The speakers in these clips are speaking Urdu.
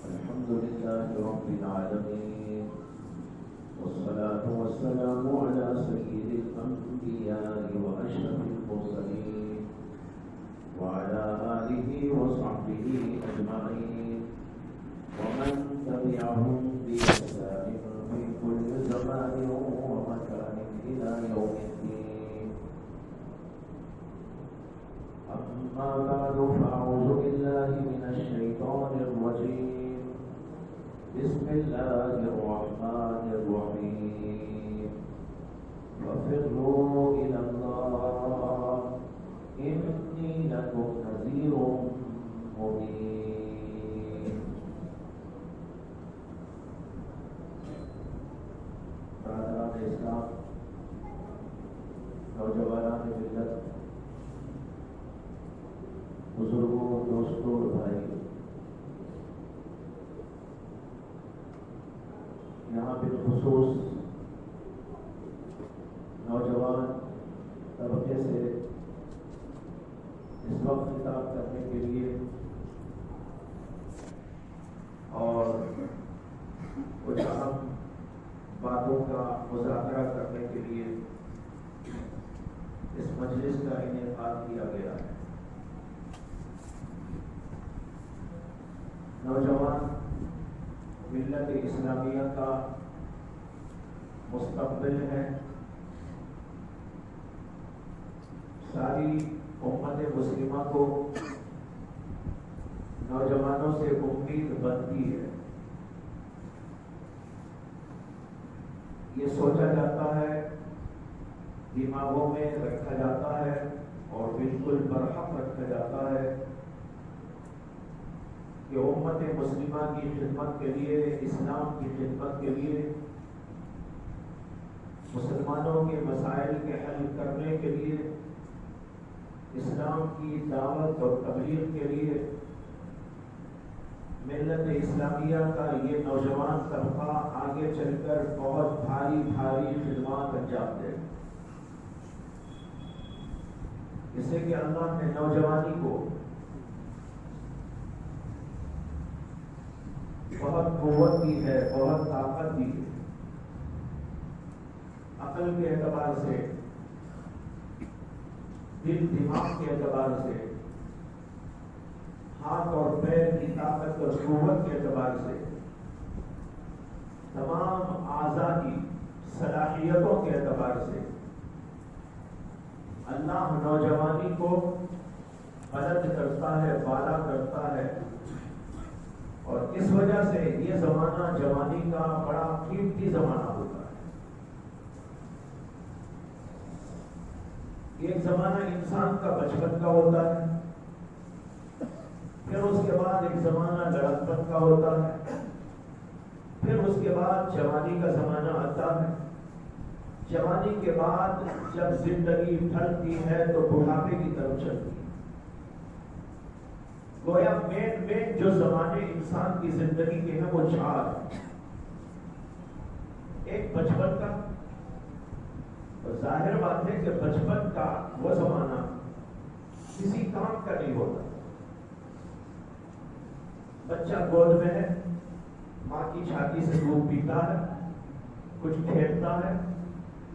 الحمد لله رب العالمين والصلاة والسلام على سيد الأنبياء وأشرف المرسلين وعلى آله وصحبه أجمعين ومن تبعهم بإحسان في كل زمان ومكان إلى يوم الدين. أما بعد فأعوذ بالله من الشيطان الرجيم. بسم الله الرحمن الرحيم. ففروا إلى الله إني لكم نذير مبين. برادران اسلام، نوجوانان ملت، بزرگوں، دوستوں، بھائی، یہاں بالخصوص نوجوان طبقے سے اس وقت خطاب کرنے کے لیے اور کچھ اہم باتوں کا مذاکرہ کرنے کے لیے اس مجلس کا انعقاد کیا گیا ہے. نوجوان ملت اسلامیہ کا مستقبل ہے. ساری امت مسلمہ کو نوجوانوں سے امید بنتی ہے. یہ سوچا جاتا ہے، دماغوں میں رکھا جاتا ہے اور بالکل برحق رکھا جاتا ہے کہ امت مسلمہ کی خدمت کے لیے، اسلام کی خدمت کے لیے، مسلمانوں کے مسائل کے حل کرنے کے لیے، اسلام کی دعوت اور تبلیغ کے لیے ملت اسلامیہ کا یہ نوجوان طبقہ آگے چل کر بہت بھاری بھاری خدمات انجام دے. جسے کہ اللہ نے نوجوانی کو بہت قوت دی ہے، بہت طاقت دی ہے. عقل کے اعتبار سے، دل دماغ کے اعتبار سے، ہاتھ اور پیر کی طاقت اور قوت کے اعتبار سے، تمام اعضاء کی صلاحیتوں کے اعتبار سے اللہ نوجوانی کو بلند کرتا ہے، بالا کرتا ہے. اور اس وجہ سے یہ زمانہ جوانی کا بڑا قیمتی زمانہ ہوتا ہے. ایک زمانہ انسان کا بچپن کا ہوتا ہے، پھر اس کے بعد ایک زمانہ لڑکپن کا ہوتا ہے، پھر اس کے بعد جوانی کا زمانہ آتا ہے. جوانی کے بعد جب زندگی ڈھلتی ہے تو بڑھاپے کی طرف چلتی ہے. گویا مین جو زمانے انسان کی زندگی کے ہیں وہ 4 ہیں. ایک بچپن کا، ظاہر بات ہے کہ بچپن کا وہ زمانہ کسی کام کا نہیں ہوتا. بچہ گود میں ہے، ماں کی چھاتی سے دودھ پیتا ہے، کچھ کھیلتا ہے،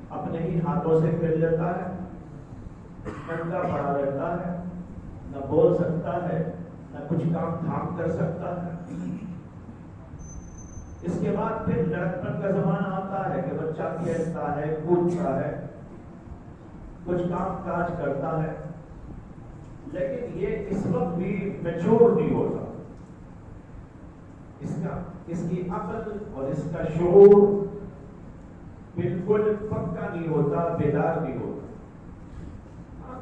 اپنے ہی ہاتھوں سے کھیل لیتا ہے، ننگا پڑا رہتا ہے، نہ بول سکتا ہے، نہ کچھ کام تھام کر سکتا ہے. اس کے بعد پھر لڑکپن کا زمانہ آتا ہے کہ بچہ کھیلتا ہے، کودتا ہے، کچھ کام کاج کرتا ہے، لیکن یہ اس وقت بھی میچور نہیں ہوتا. اس کی عقل اور اس کا شعور بالکل پکا نہیں ہوتا، بیدار نہیں ہوتا.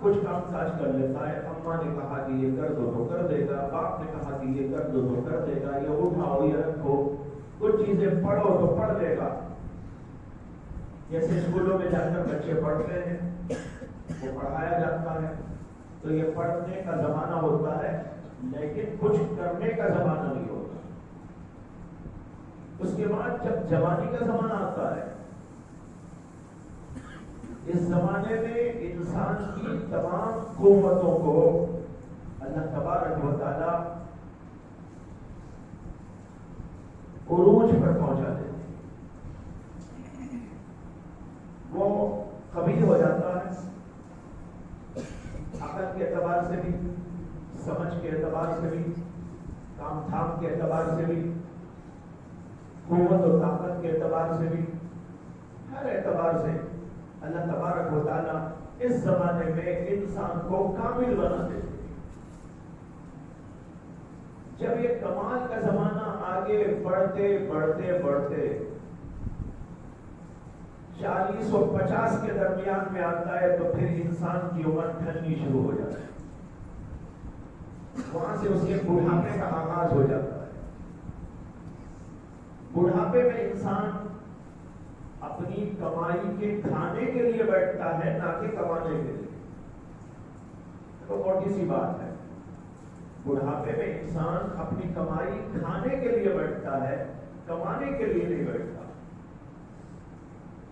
کچھ کام کاج کر لیتا ہے. اماں نے کہا کہ یہ کر دو تو کر دے گا، باپ نے کہا کہ یہ کر دو تو کر دے گا، یہ اٹھاؤ یہ رکھو، کچھ چیزیں پڑھو تو پڑھ لے گا. جیسے اسکولوں میں جا کر بچے پڑھتے ہیں، وہ پڑھایا جاتا ہے، تو یہ پڑھنے کا زمانہ ہوتا ہے، لیکن کچھ کرنے کا زمانہ نہیں ہوتا. اس کے بعد جب جوانی کا زمانہ آتا ہے، اس زمانے میں انسان کی تمام قوتوں کو اللہ تبارک و تعالی عروج پر پہنچا دیتی. وہ قوی ہو جاتا ہے عقل کے اعتبار سے بھی، سمجھ کے اعتبار سے بھی، کام تھام کے اعتبار سے بھی، قوت و طاقت کے اعتبار سے بھی، ہر اعتبار سے اللہ تبارک و تعالیٰ اس زمانے میں انسان کو کامل بنا دیتے. جب یہ کمال کا زمانہ آگے بڑھتے بڑھتے بڑھتے 40 اور 50 کے درمیان میں آتا ہے تو پھر انسان کی عمر ڈھلنی شروع ہو جاتی ہے. وہاں سے اس کے بڑھاپے کا آغاز ہو جاتا ہے. بڑھاپے میں انسان اپنی کمائی کے کھانے کے لیے بیٹھتا ہے، نہ کہ کمانے کے لیے. تو موٹی سی بات ہے، بڑھاپے میں انسان اپنی کمائی کھانے کے لیے بیٹھتا ہے، کمانے کے لیے نہیں بیٹھتا.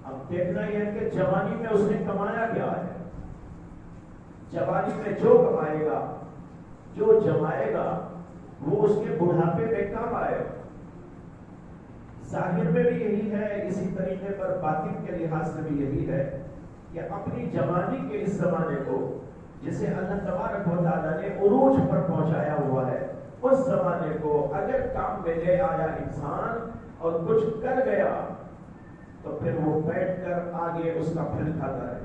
اب دیکھنا یہ ہے کہ جوانی میں اس نے کمایا کیا ہے. جوانی میں جو کمائے گا، جو جمائے گا، وہ اس کے بڑھاپے میں کام آئے گا. ظاہر میں بھی یہی ہے، اسی طریقے پر باطن کے لحاظ سے بھی یہی ہے کہ اپنی جوانی کے اس زمانے کو جسے اللہ تبارک و تعالیٰ نے عروج پر پہنچایا ہوا ہے، اس زمانے کو اگر کام میں لے آیا انسان اور کچھ کر گیا تو پھر وہ بیٹھ کر آگے اس کا پھل کھاتا ہے.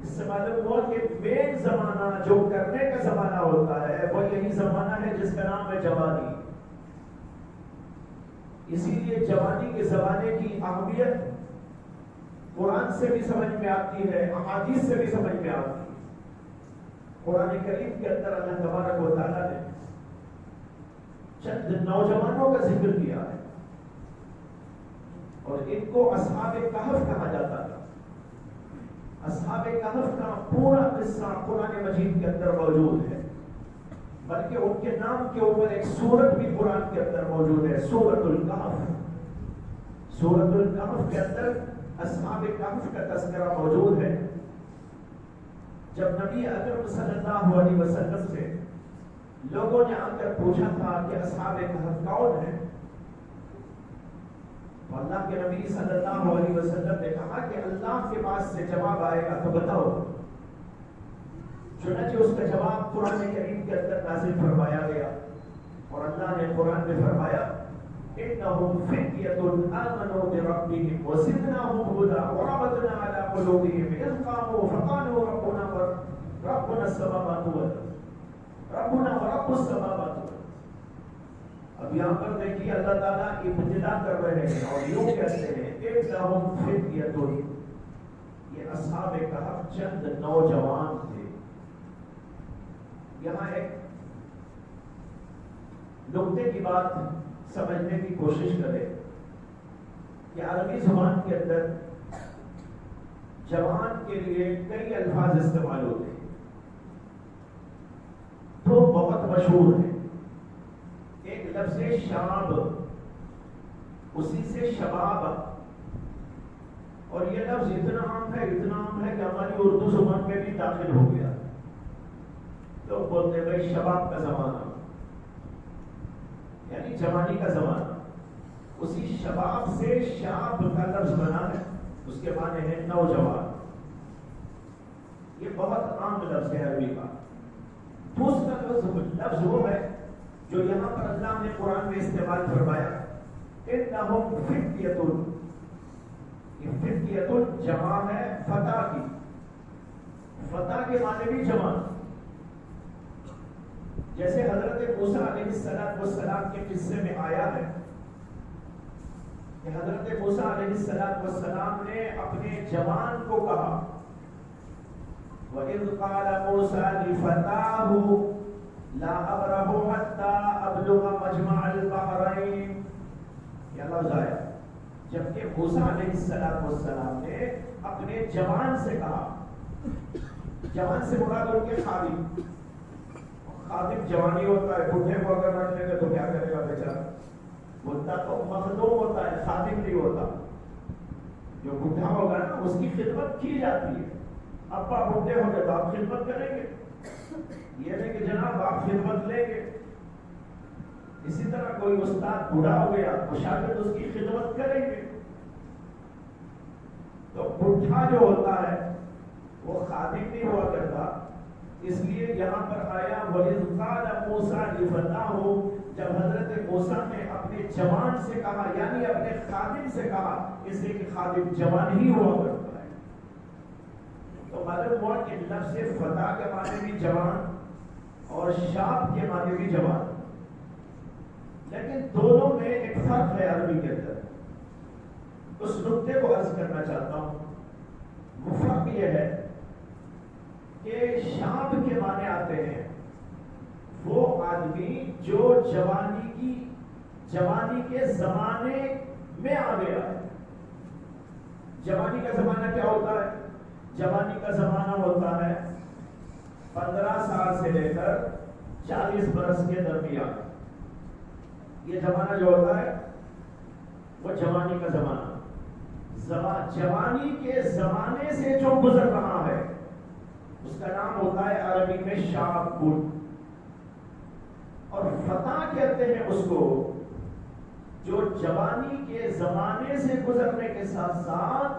اس سے معلوم ہوا کہ مین زمانہ جو کرنے کا زمانہ ہوتا ہے وہ یہی زمانہ ہے جس کا نام ہے جوانی. اسی لیے جوانی کے زمانے کی اہمیت قرآن سے بھی سمجھ میں آتی ہے، احادیث سے بھی سمجھ میں آتی ہے. قرآن کریم کے اندر اللہ تبارک و تعالیٰ نے چند نوجوانوں کا ذکر کیا ہے اور ان کو اصحاب کہف کہا جاتا ہے. اصحاب کہف کا پورا قصہ قرآن مجید کے اندر موجود ہے، بلکہ ان کے نام کے اوپر ایک سورت بھی قرآن کے اندر موجود ہے، سورۃ الکہف. سورۃ الکہف کے اندر اصحاب کہف کا تذکرہ موجود ہے. جب نبی اکرم صلی اللہ علیہ وسلم سے لوگوں نے آ کر پوچھا تھا کہ اصحاب کہف کون ہیں، تو اللہ کے نبی صلی اللہ علیہ وسلم نے کہا کہ اللہ کے پاس سے جواب آئے گا تو بتاؤ. چنانچہ اس کا جواب قرآن کریم کے اندر نازل فرمایا گیا اور اللہ نے قرآن میں فرمایا انہم فتیۃ آمنوا بربہم وزدناہم ھدی وربطنا علی قلوبہم اذ قاموا فقالوا ربنا السماوات والارض ربنا ورب السماوات والارض. اب یہاں پر دیکھیے اللہ تعالیٰ ابتدا کر رہے ہیں اور یوں کہتے ہیں انہم فتیۃ. یہ اصحاب کہف چند نوجوان تھے. یہاں ایک نقطے کی بات سمجھنے کی کوشش کریں کہ عربی زبان کے اندر جوان کے لیے کئی الفاظ استعمال ہوتے ہیں. تو بہت مشہور ہے ایک لفظ شاب، اسی سے شباب، اور یہ لفظ اتنا عام ہے کہ ہماری اردو زبان میں بھی داخل ہو گیا. لوگ بولتے ہیں بھائی شباب کا زمانہ یعنی جوانی کا زمانہ. اسی شباب سے شاب کا لفظ بنا ہے، اس کے معنی ہے نوجوان. یہ بہت عام لفظ ہے عربی کا. دوسرا لفظ وہ ہے جو یہاں پر اللہ نے قرآن میں استعمال فرمایا انہم فتیۃ. یہ فتیۃ جمع ہے فتح کی. فتح کے معنی بھی جوان. جیسے حضرت موسیٰ علیہ السلام کے قصے میں آیا ہے کہ حضرت موسیٰ علیہ السلام نے اپنے جوان کو کہا وَإِذْ قَالَ مُوسَىٰ لِفَتَاهُ لَا أَبْرَحُ حَتَّىٰ أَبْلُغَ مَجْمَعَ الْبَحْرَيْنِ. یہ لفظ آیا جبکہ موسیٰ علیہ السلام نے اپنے جوان سے کہا. جوان سے مراد ان کے خادم. خادم جوانی ہوتا ہے، بڈھے کو اگر رکھ لے گا تو کیا کرے گا بیچارہ. بڈھا تو مخدوم ہوتا ہے، خادم نہیں ہوتا. جو بڈھا ہوگا نا اس کی خدمت کی جاتی ہے. ابا بڈھے ہو گئے تو آپ خدمت کریں گے، یہ نہیں کہ جناب آپ خدمت لیں گے. اسی طرح کوئی استاد بوڑھا ہو گیا تو شاگرد اس کی خدمت کریں گے. تو بڈھا جو ہوتا ہے وہ خادم نہیں ہوا کرتا. اس لیے یہاں پر آیا وَإِذْ قَالَ مُوسَىٰ لِفَتَاهُ، جب حضرت موسیٰ نے اپنے جوان سے کہا، یعنی اپنے خادم سے کہا، اس لیے کہ خادم جوان ہی ہوا کرتا ہے. تو معلوم ہوا کہ لفظ فتح کے معنی بھی جوان اور شاب کے معنی بھی جوان، لیکن دونوں میں ایک فرق ہے عربی کے اندر. اس نقطے کو عرض کرنا چاہتا ہوں. وہ فرق یہ ہے کہ شاب کے معنی آتے ہیں وہ آدمی جو جوانی کے زمانے میں آ گیا ہے. جوانی کا زمانہ کیا ہوتا ہے؟ جوانی کا زمانہ ہوتا ہے 15 سال سے لے کر 40 برس کے درمیان. یہ زمانہ جو ہوتا ہے وہ جوانی کا زمانہ. جوانی کے زمانے سے جو گزر رہا ہے اس کا نام ہوتا ہے عربی میں شاب. اور فتح کہتے ہیں اس کو جو جوانی کے زمانے سے گزرنے کے ساتھ ساتھ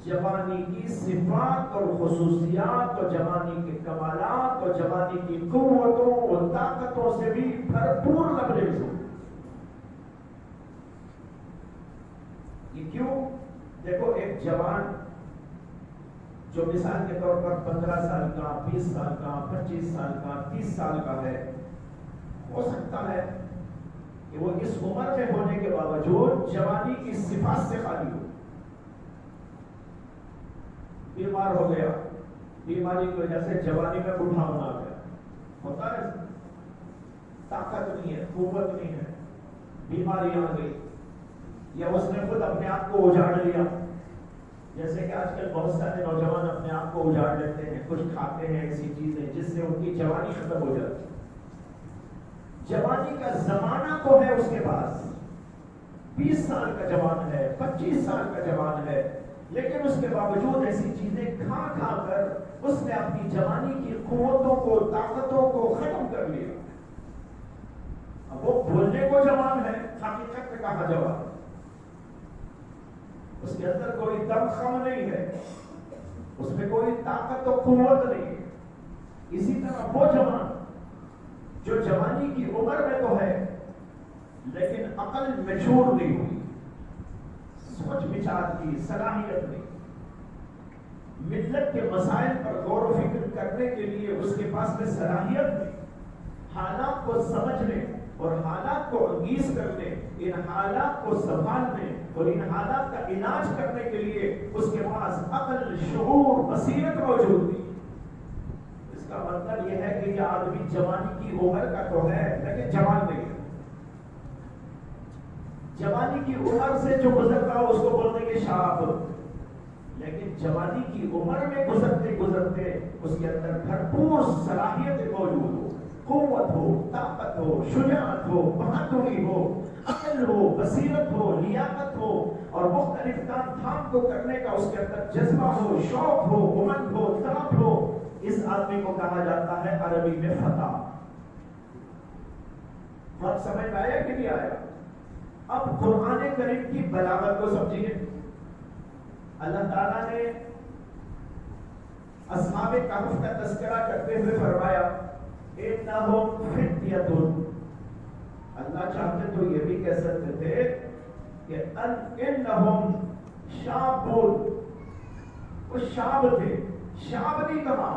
جوانی کی صفات اور خصوصیات اور جوانی کے کمالات اور جوانی کی قوتوں اور طاقتوں سے بھی بھرپور لبریز ہو. یہ کیوں؟ دیکھو، ایک جوان جو مثال کے طور پر 15 سال کا، 20 سال کا، 25 سال کا، 30 سال کا ہے، ہو سکتا ہے کہ وہ اس عمر میں ہونے کے باوجود جوانی کی صفات سے خالی ہو. بیمار ہو گیا، بیماری کی وجہ سے جوانی میں بوڑھا ہونا گیا. ہوتا ہے، طاقت نہیں ہے، قوت نہیں ہے، بیماری آ گئی، یا اس نے خود اپنے آپ کو اجاڑ لیا. جیسے کہ آج کل بہت سارے نوجوان اپنے آپ کو اجاڑ لیتے ہیں، کچھ کھاتے ہیں ایسی چیزیں جس سے ان کی جوانی ختم ہو جاتی ہے. جوانی کا زمانہ تو ہے اس کے پاس، 20 سال کا جوان ہے، 25 سال کا جوان ہے، لیکن اس کے باوجود ایسی چیزیں کھا کھا کر اس نے اپنی جوانی کی قوتوں کو، طاقتوں کو ختم کر لیا. اب وہ بولنے کو جوان ہے، حقیقت میں کہا جوان، اس کے اندر کوئی دم خم نہیں ہے، اس میں کوئی طاقت و قوت نہیں ہے. اسی طرح وہ جوان جو جوانی کی عمر میں تو ہے لیکن عقل میچور نہیں ہوئی، سوچ بچار کی صلاحیت نہیں، ملت کے مسائل پر غور و فکر کرنے کے لیے اس کے پاس میں صلاحیت نہیں، حالات کو سمجھنے اور حالات کو انگیز کرنے، ان حالات کو سنبھالنے اور ان حالات کا علاج کرنے کے لیے اس کے پاس عقل، شعور، بصیرت موجود نہیں. اس کا مطلب یہ ہے کہ یہ آدمی جوانی کی عمر کا تو ہے لیکن جوان نہیں ہے. جوانی کی عمر سے جو گزرتا ہو اس کو بولتے ہیں شاب، لیکن جوانی کی عمر میں گزرتے گزرتے اس کے اندر بھرپور صلاحیت موجود ہو، قوت ہو، طاقت ہو، شجاعت ہو، بہادری ہو، عقل ہو، بصیرت ہو، لیاقت ہو، اور مختلف کام دھام کو کرنے کا اس کے اندر جذبہ ہو، شوق ہو، امنگ ہو، طلب ہو، اس آدمی کو کہا جاتا ہے عربی میں فتح. بات سمجھ میں آیا کہ نہیں آیا؟ اب قرآن کریم کی بلاغت کو سمجھیے. اللہ تعالیٰ نے اصحاب کہف کا تذکرہ کرتے ہوئے فرمایا انہم فتیۃ. اللہ چاہتے تو یہ بھی کہہ سکتے تھے کہ انہم شابون، وہ شاب تھے. شاب نہیں کہا،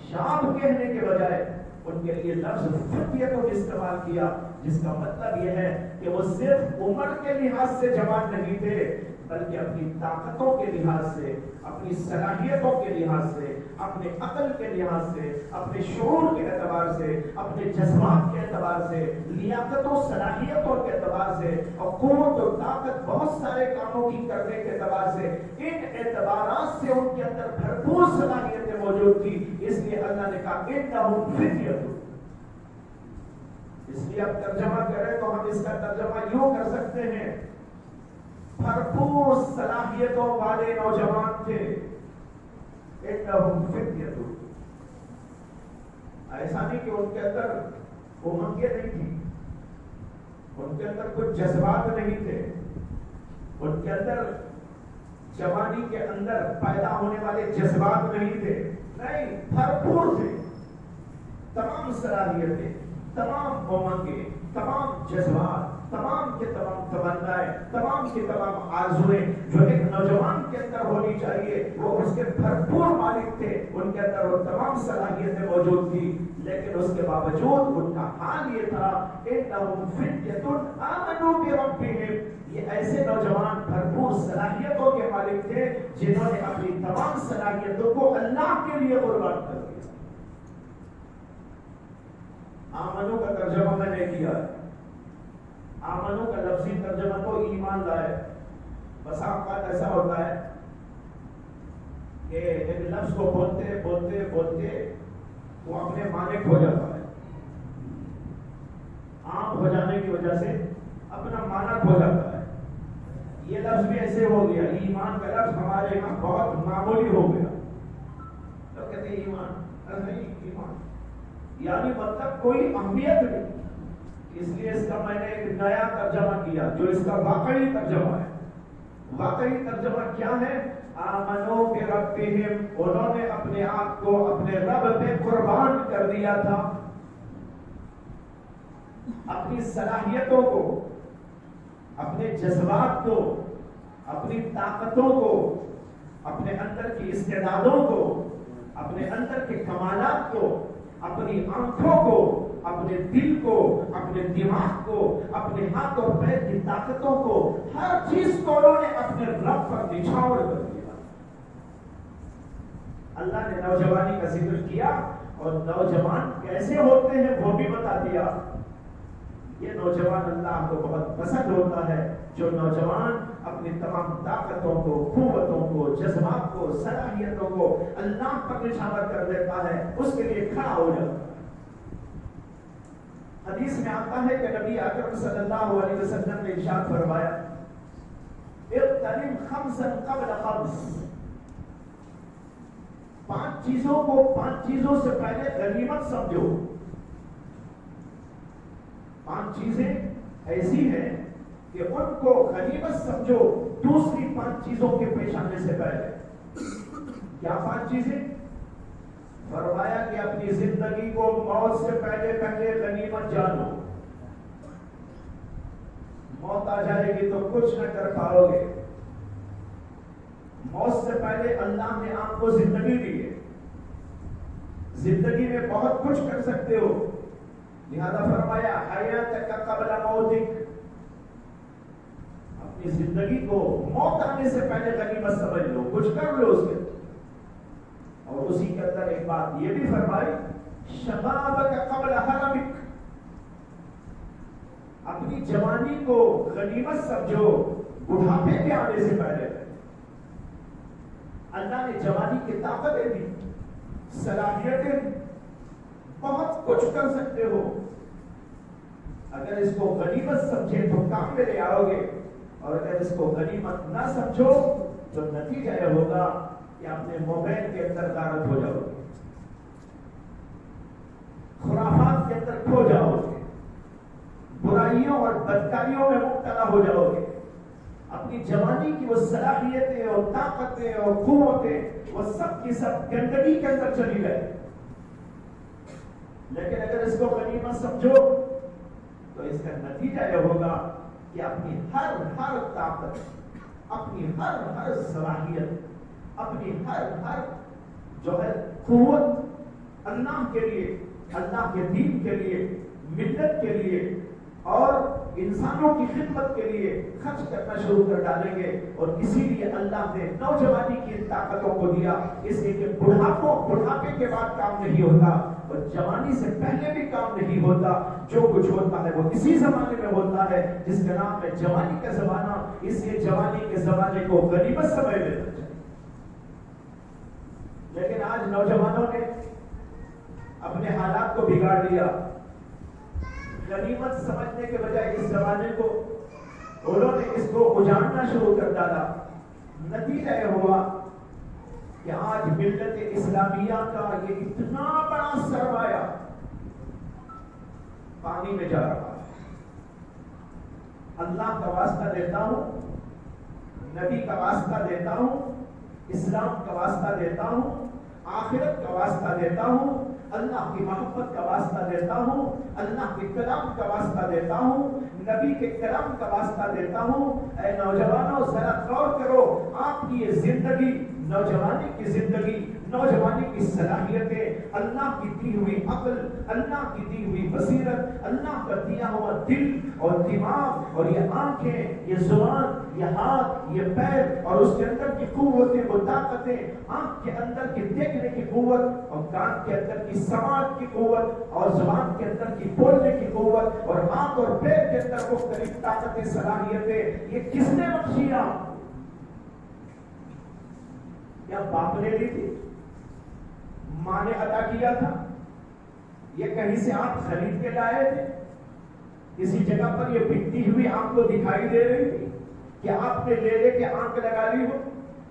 شاب کہنے کے بجائے ان کے لیے لفظ فتیۃ کو استعمال کیا، جس کا مطلب یہ ہے کہ وہ صرف عمر کے لحاظ سے جوان نہیں تھے بلکہ اپنی طاقتوں کے لحاظ سے، اپنی صلاحیتوں کے لحاظ سے، اپنے عقل کے لحاظ سے، اپنے شعور کے اعتبار سے، اپنے جذبات کے اعتبار سے، لیاقت و صلاحیتوں کے اعتبار سے، اور قوت و طاقت بہت سارے کاموں کی کرنے کے اعتبار سے، ان اعتبارات سے ان کے اندر بھرپور صلاحیتیں موجود تھی. اس لیے اللہ نے کہا انہم فتیۃ. اس لیے اب ترجمہ کریں تو ہم اس کا ترجمہ یوں کر سکتے ہیں، بھرپور صلاحیتوں والے نوجوان تھے. انہم فتیۃ. ایسا نہیں کہ ان کے اندر امنگیں نہیں تھی، ان کے اندر کچھ جذبات نہیں تھے، ان کے اندر جوانی کے اندر پیدا ہونے والے جذبات نہیں تھے، نہیں، بھرپور تھے، تمام صلاحیتیں، تمام امنگیں، تمام جذبات، تمام کے تمام تمنائیں، تمام کے تمام آرزویں جو ایک نوجوان کے اندر ہونی چاہیے وہ اس کے بھرپور مالک تھے، ان کے اندر وہ تمام صلاحیتیں موجود تھی، لیکن اس کے باوجود ان کا حال یہ تھا انہم فتیۃ آمنوا بربہم، یہ ایسے نوجوان بھرپور صلاحیتوں کے مالک تھے جنہوں نے اپنی تمام صلاحیتوں کو اللہ کے لیے قربان کر دیا۔ آمنو کا ترجمہ میں نے کیا ہے، آمنو کا لفظی ترجمہ تو ایمان لائے۔ بس اوقات ایسا ہوتا ہے کہ ایک لفظ کو بولتے بولتے بولتے وہ اپنے معنی کھو جاتا ہے، عام ہو جانے کی وجہ سے اپنا معنی کھو جاتا ہے۔ یہ لفظ بھی ایسے ہو گیا، ایمان کا لفظ ہمارے یہاں بہت معمولی ہو گیا، تو کہتے ہیں ایمان، نہیں ایمان یعنی مطلب کوئی اہمیت نہیں، اس لیے اس کا میں نے ایک نیا ترجمہ کیا جو اس کا واقعی ترجمہ ہے۔ واقعی ترجمہ کیا ہے؟ آمنو بربہم، انہوں نے اپنے آپ کو اپنے رب پہ قربان کر دیا تھا، اپنی صلاحیتوں کو، اپنے جذبات کو، اپنی طاقتوں کو، اپنے اندر کی استعدادوں کو، اپنے اندر کے کمالات کو، اپنی آنکھوں کو، اپنے دل کو، اپنے دماغ کو، اپنے ہاتھ اور پیر کی طاقتوں کو، ہر چیز کو انہوں نے اپنے رب پر نچھاور کر دیا۔ اللہ نے نوجوانی کا ذکر کیا اور نوجوان کیسے ہوتے ہیں وہ بھی بتا دیا۔ یہ نوجوان اللہ کو بہت پسند ہوتا ہے جو نوجوان اپنی تمام طاقتوں کو، قوتوں کو، جذبات کو، صلاحیتوں کو اللہ پر نچھاور کر دیتا ہے، اس کے لیے کھڑا ہو جاتا ہے۔ حدیث میں آتا ہے کہ نبی اکرم صلی اللہ علیہ وسلم نے ارشاد فرمایا اغتنم خمسا قبل خمس، 5 چیزوں کو 5 چیزوں سے پہلے غنیمت سمجھو۔ 5 چیزیں ایسی ہیں کہ ان کو غنیمت سمجھو دوسری 5 چیزوں کے پیش آنے سے پہلے۔ کیا 5 چیزیں؟ فرمایا کہ اپنی زندگی کو موت سے پہلے پہلے غنیمت جانو، موت آ جائے گی تو کچھ نہ کر پاؤ گے، موت سے پہلے اللہ نے آپ کو زندگی دی ہے، زندگی میں بہت کچھ کر سکتے ہو، لہذا فرمایا حیاتک قبل موتک، اپنی زندگی کو موت آنے سے پہلے غنیمت سمجھ لو، کچھ کر لو اس کے۔ اور اسی کے اندر ایک بات یہ بھی فرمائی شبابک قبل حرمک، اپنی جوانی کو غنیمت سمجھو بڑھاپے کے آنے سے پہلے۔ اللہ نے جوانی کی طاقتیں دی، صلاحیتیں، بہت کچھ کر سکتے ہو، اگر اس کو غنیمت سمجھے تو کام میں لے آؤ گے، اور اگر اس کو غنیمت نہ سمجھو تو نتیجہ یہ ہوگا کہ اپنے موبائل کے اندر غارت ہو جاؤ گے، خرافات کے اندر کھو جاؤ گے، برائیوں اور بدکاریوں میں مبتلا ہو جاؤ گے، اپنی جوانی کی وہ صلاحیتیں اور طاقتیں اور قوتیں وہ سب کی سب گندگی کے اندر چلی گئے۔ لیکن اگر اس کو غنیمت سمجھو تو اس کا نتیجہ یہ ہوگا کہ اپنی ہر طاقت، اپنی ہر صلاحیت، اپنی ہر جو ہے قوت اللہ کے لیے، اللہ کے دین کے لیے، ملت کے لیے اور انسانوں کی خدمت کے لیے خرچ کرنا شروع کر ڈالیں گے۔ اور اسی لیے اللہ نے نوجوانی کی طاقتوں کو دیا، اس لیے کہ بڑھاپے کے بعد کام نہیں ہوتا اور جوانی سے پہلے بھی کام نہیں ہوتا، جو کچھ ہوتا ہے وہ اسی زمانے میں ہوتا ہے جس کا نام ہے جوانی کا زمانہ۔ اس لیے جوانی کے زمانے کو غنیمت سمجھ لینا چاہیے۔ لیکن آج نوجوانوں نے اپنے حالات کو بگاڑ دیا، غنیمت سمجھنے کے بجائے اس زمانے کو انہوں نے اس کو اجاڑنا شروع کر ڈالا۔ نتیجہ یہ ہوا کہ آج ملت اسلامیہ کا یہ اتنا بڑا سرمایہ پانی میں جا رہا ہے، اللہ کا واسطہ دیتا ہوں، نبی کا واسطہ دیتا ہوں، اسلام کا واسطہ دیتا ہوں، آخرت کا واسطہ دیتا ہوں، اللہ کی محبت کا واسطہ دیتا ہوں، اللہ کے کلام کا واسطہ دیتا ہوں، نبی کے کلام کا واسطہ دیتا ہوں۔ اے نوجوانوں ذرا غور کرو، آپ کی یہ زندگی، نوجوانی کی زندگی، نوجوانی کی صلاحیتیں، اللہ کی دی ہوئی عقل، اللہ کی دی ہوئی بصیرت، اللہ کا دیا ہوا دل اور دماغ اور یہ آنکھیں، یہ زبان، یہ ہاتھ، یہ پیر اور اس کے اندر کی قوتیں، وہ طاقتیں، آنکھ کے اندر کی دیکھنے کی قوت اور کان کے اندر کی سماعت کی قوت اور زبان کے اندر کی بولنے کی قوت اور ہاتھ اور پیر کے اندر مختلف طاقتیں، صلاحیتیں، یہ کس نے بخشی آپ؟ کیا باپ نے لی تھی؟ ماں نے عطا کیا تھا؟ یہ کہیں سے آپ خرید کے لائے تھے؟ کسی جگہ پر یہ بکتی ہوئی آپ کو دکھائی دے رہی تھی کہ آپ نے لے لے کے آنکھ لگا لی ہو؟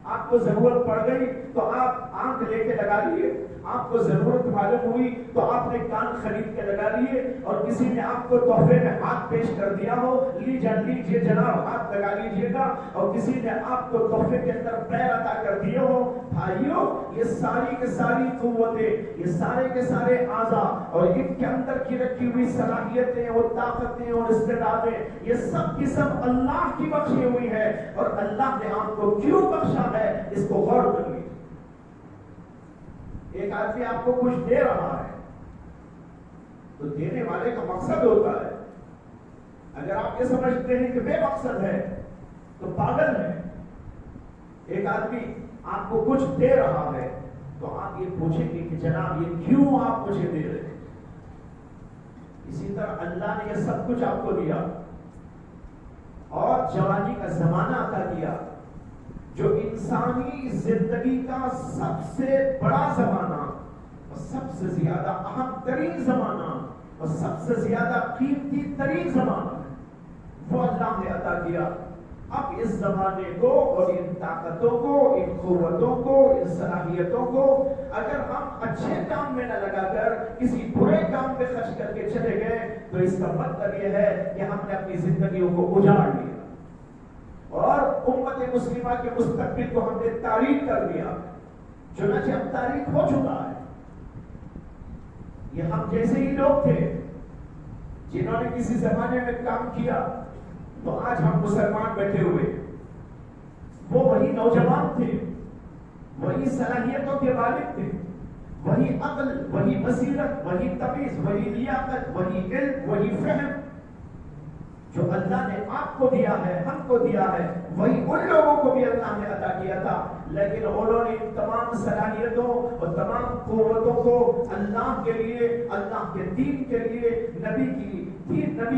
آپ کو ضرورت پڑ گئی تو آپ آنکھ لے کے لگا لیے، آپ کو ضرورت معلوم ہوئی تو آپ نے کان خرید کے لگا لیے، اور کسی نے آپ کو تحفے میں ہاتھ پیش کر دیا ہو، لیجیے جناب ہاتھ لگا لیجیے گا، اور کسی نے آپ کو تحفے کے اندر پیر عطا کر دیے ہو۔ بھائیو، یہ ساری کے ساری قوتیں، یہ سارے کے سارے اعضاء اور ان کے اندر کی رکھی ہوئی صلاحیتیں اور طاقتیں اور استعدادیں، یہ سب کی سب اللہ کی بخشی ہوئی ہے، اور اللہ نے آپ کو کیوں بخشا ہے اس کو غور کریے۔ ایک آدمی آپ کو کچھ دے رہا ہے تو دینے والے کا مقصد ہوتا ہے، اگر آپ یہ سمجھتے ہیں کہ بے مقصد ہے تو پاگل ہے۔ ایک آدمی آپ کو کچھ دے رہا ہے تو آپ یہ پوچھیں گے کہ جناب یہ کیوں آپ مجھے دے رہے ہیں؟ اسی طرح اللہ نے یہ سب کچھ آپ کو دیا اور جوانی کا زمانہ عطا کیا، جو انسانی زندگی کا سب سے بڑا زمانہ اور سب سے زیادہ اہم ترین زمانہ اور سب سے زیادہ قیمتی ترین زمانہ ہے، وہ اللہ نے عطا کیا۔ اب اس زمانے کو اور ان طاقتوں کو، ان قوتوں کو، ان صلاحیتوں کو اگر ہم اچھے کام میں نہ لگا کر کسی برے کام پہ خرچ کر کے چلے گئے تو اس کا مطلب یہ ہے کہ ہم نے اپنی زندگیوں کو اجاڑ لیا اور امت مسلمہ کے مستقبل کو ہم نے تاریک کر دیا، چنانچہ اب تاریک ہو چکا ہے۔ یہ ہم جیسے ہی لوگ تھے جنہوں نے کسی زمانے میں کام کیا تو آج ہم مسلمان بیٹھے ہوئے، وہ وہی نوجوان تھے، وہی صلاحیتوں کے مالک تھے، وہی عقل، وہی بصیرت، وہی تمیز، وہی لیاقت، وہی علم، وہی فہم جو اللہ نے آپ کو دیا ہے، ہم کو دیا ہے، وہی ان لوگوں کو بھی اللہ نے عطا کیا تھا، لیکن انہوں نے ان تمام صلاحیتوں اور تمام قوتوں کو اللہ کے لیے، اللہ کے دین کے لیے، نبی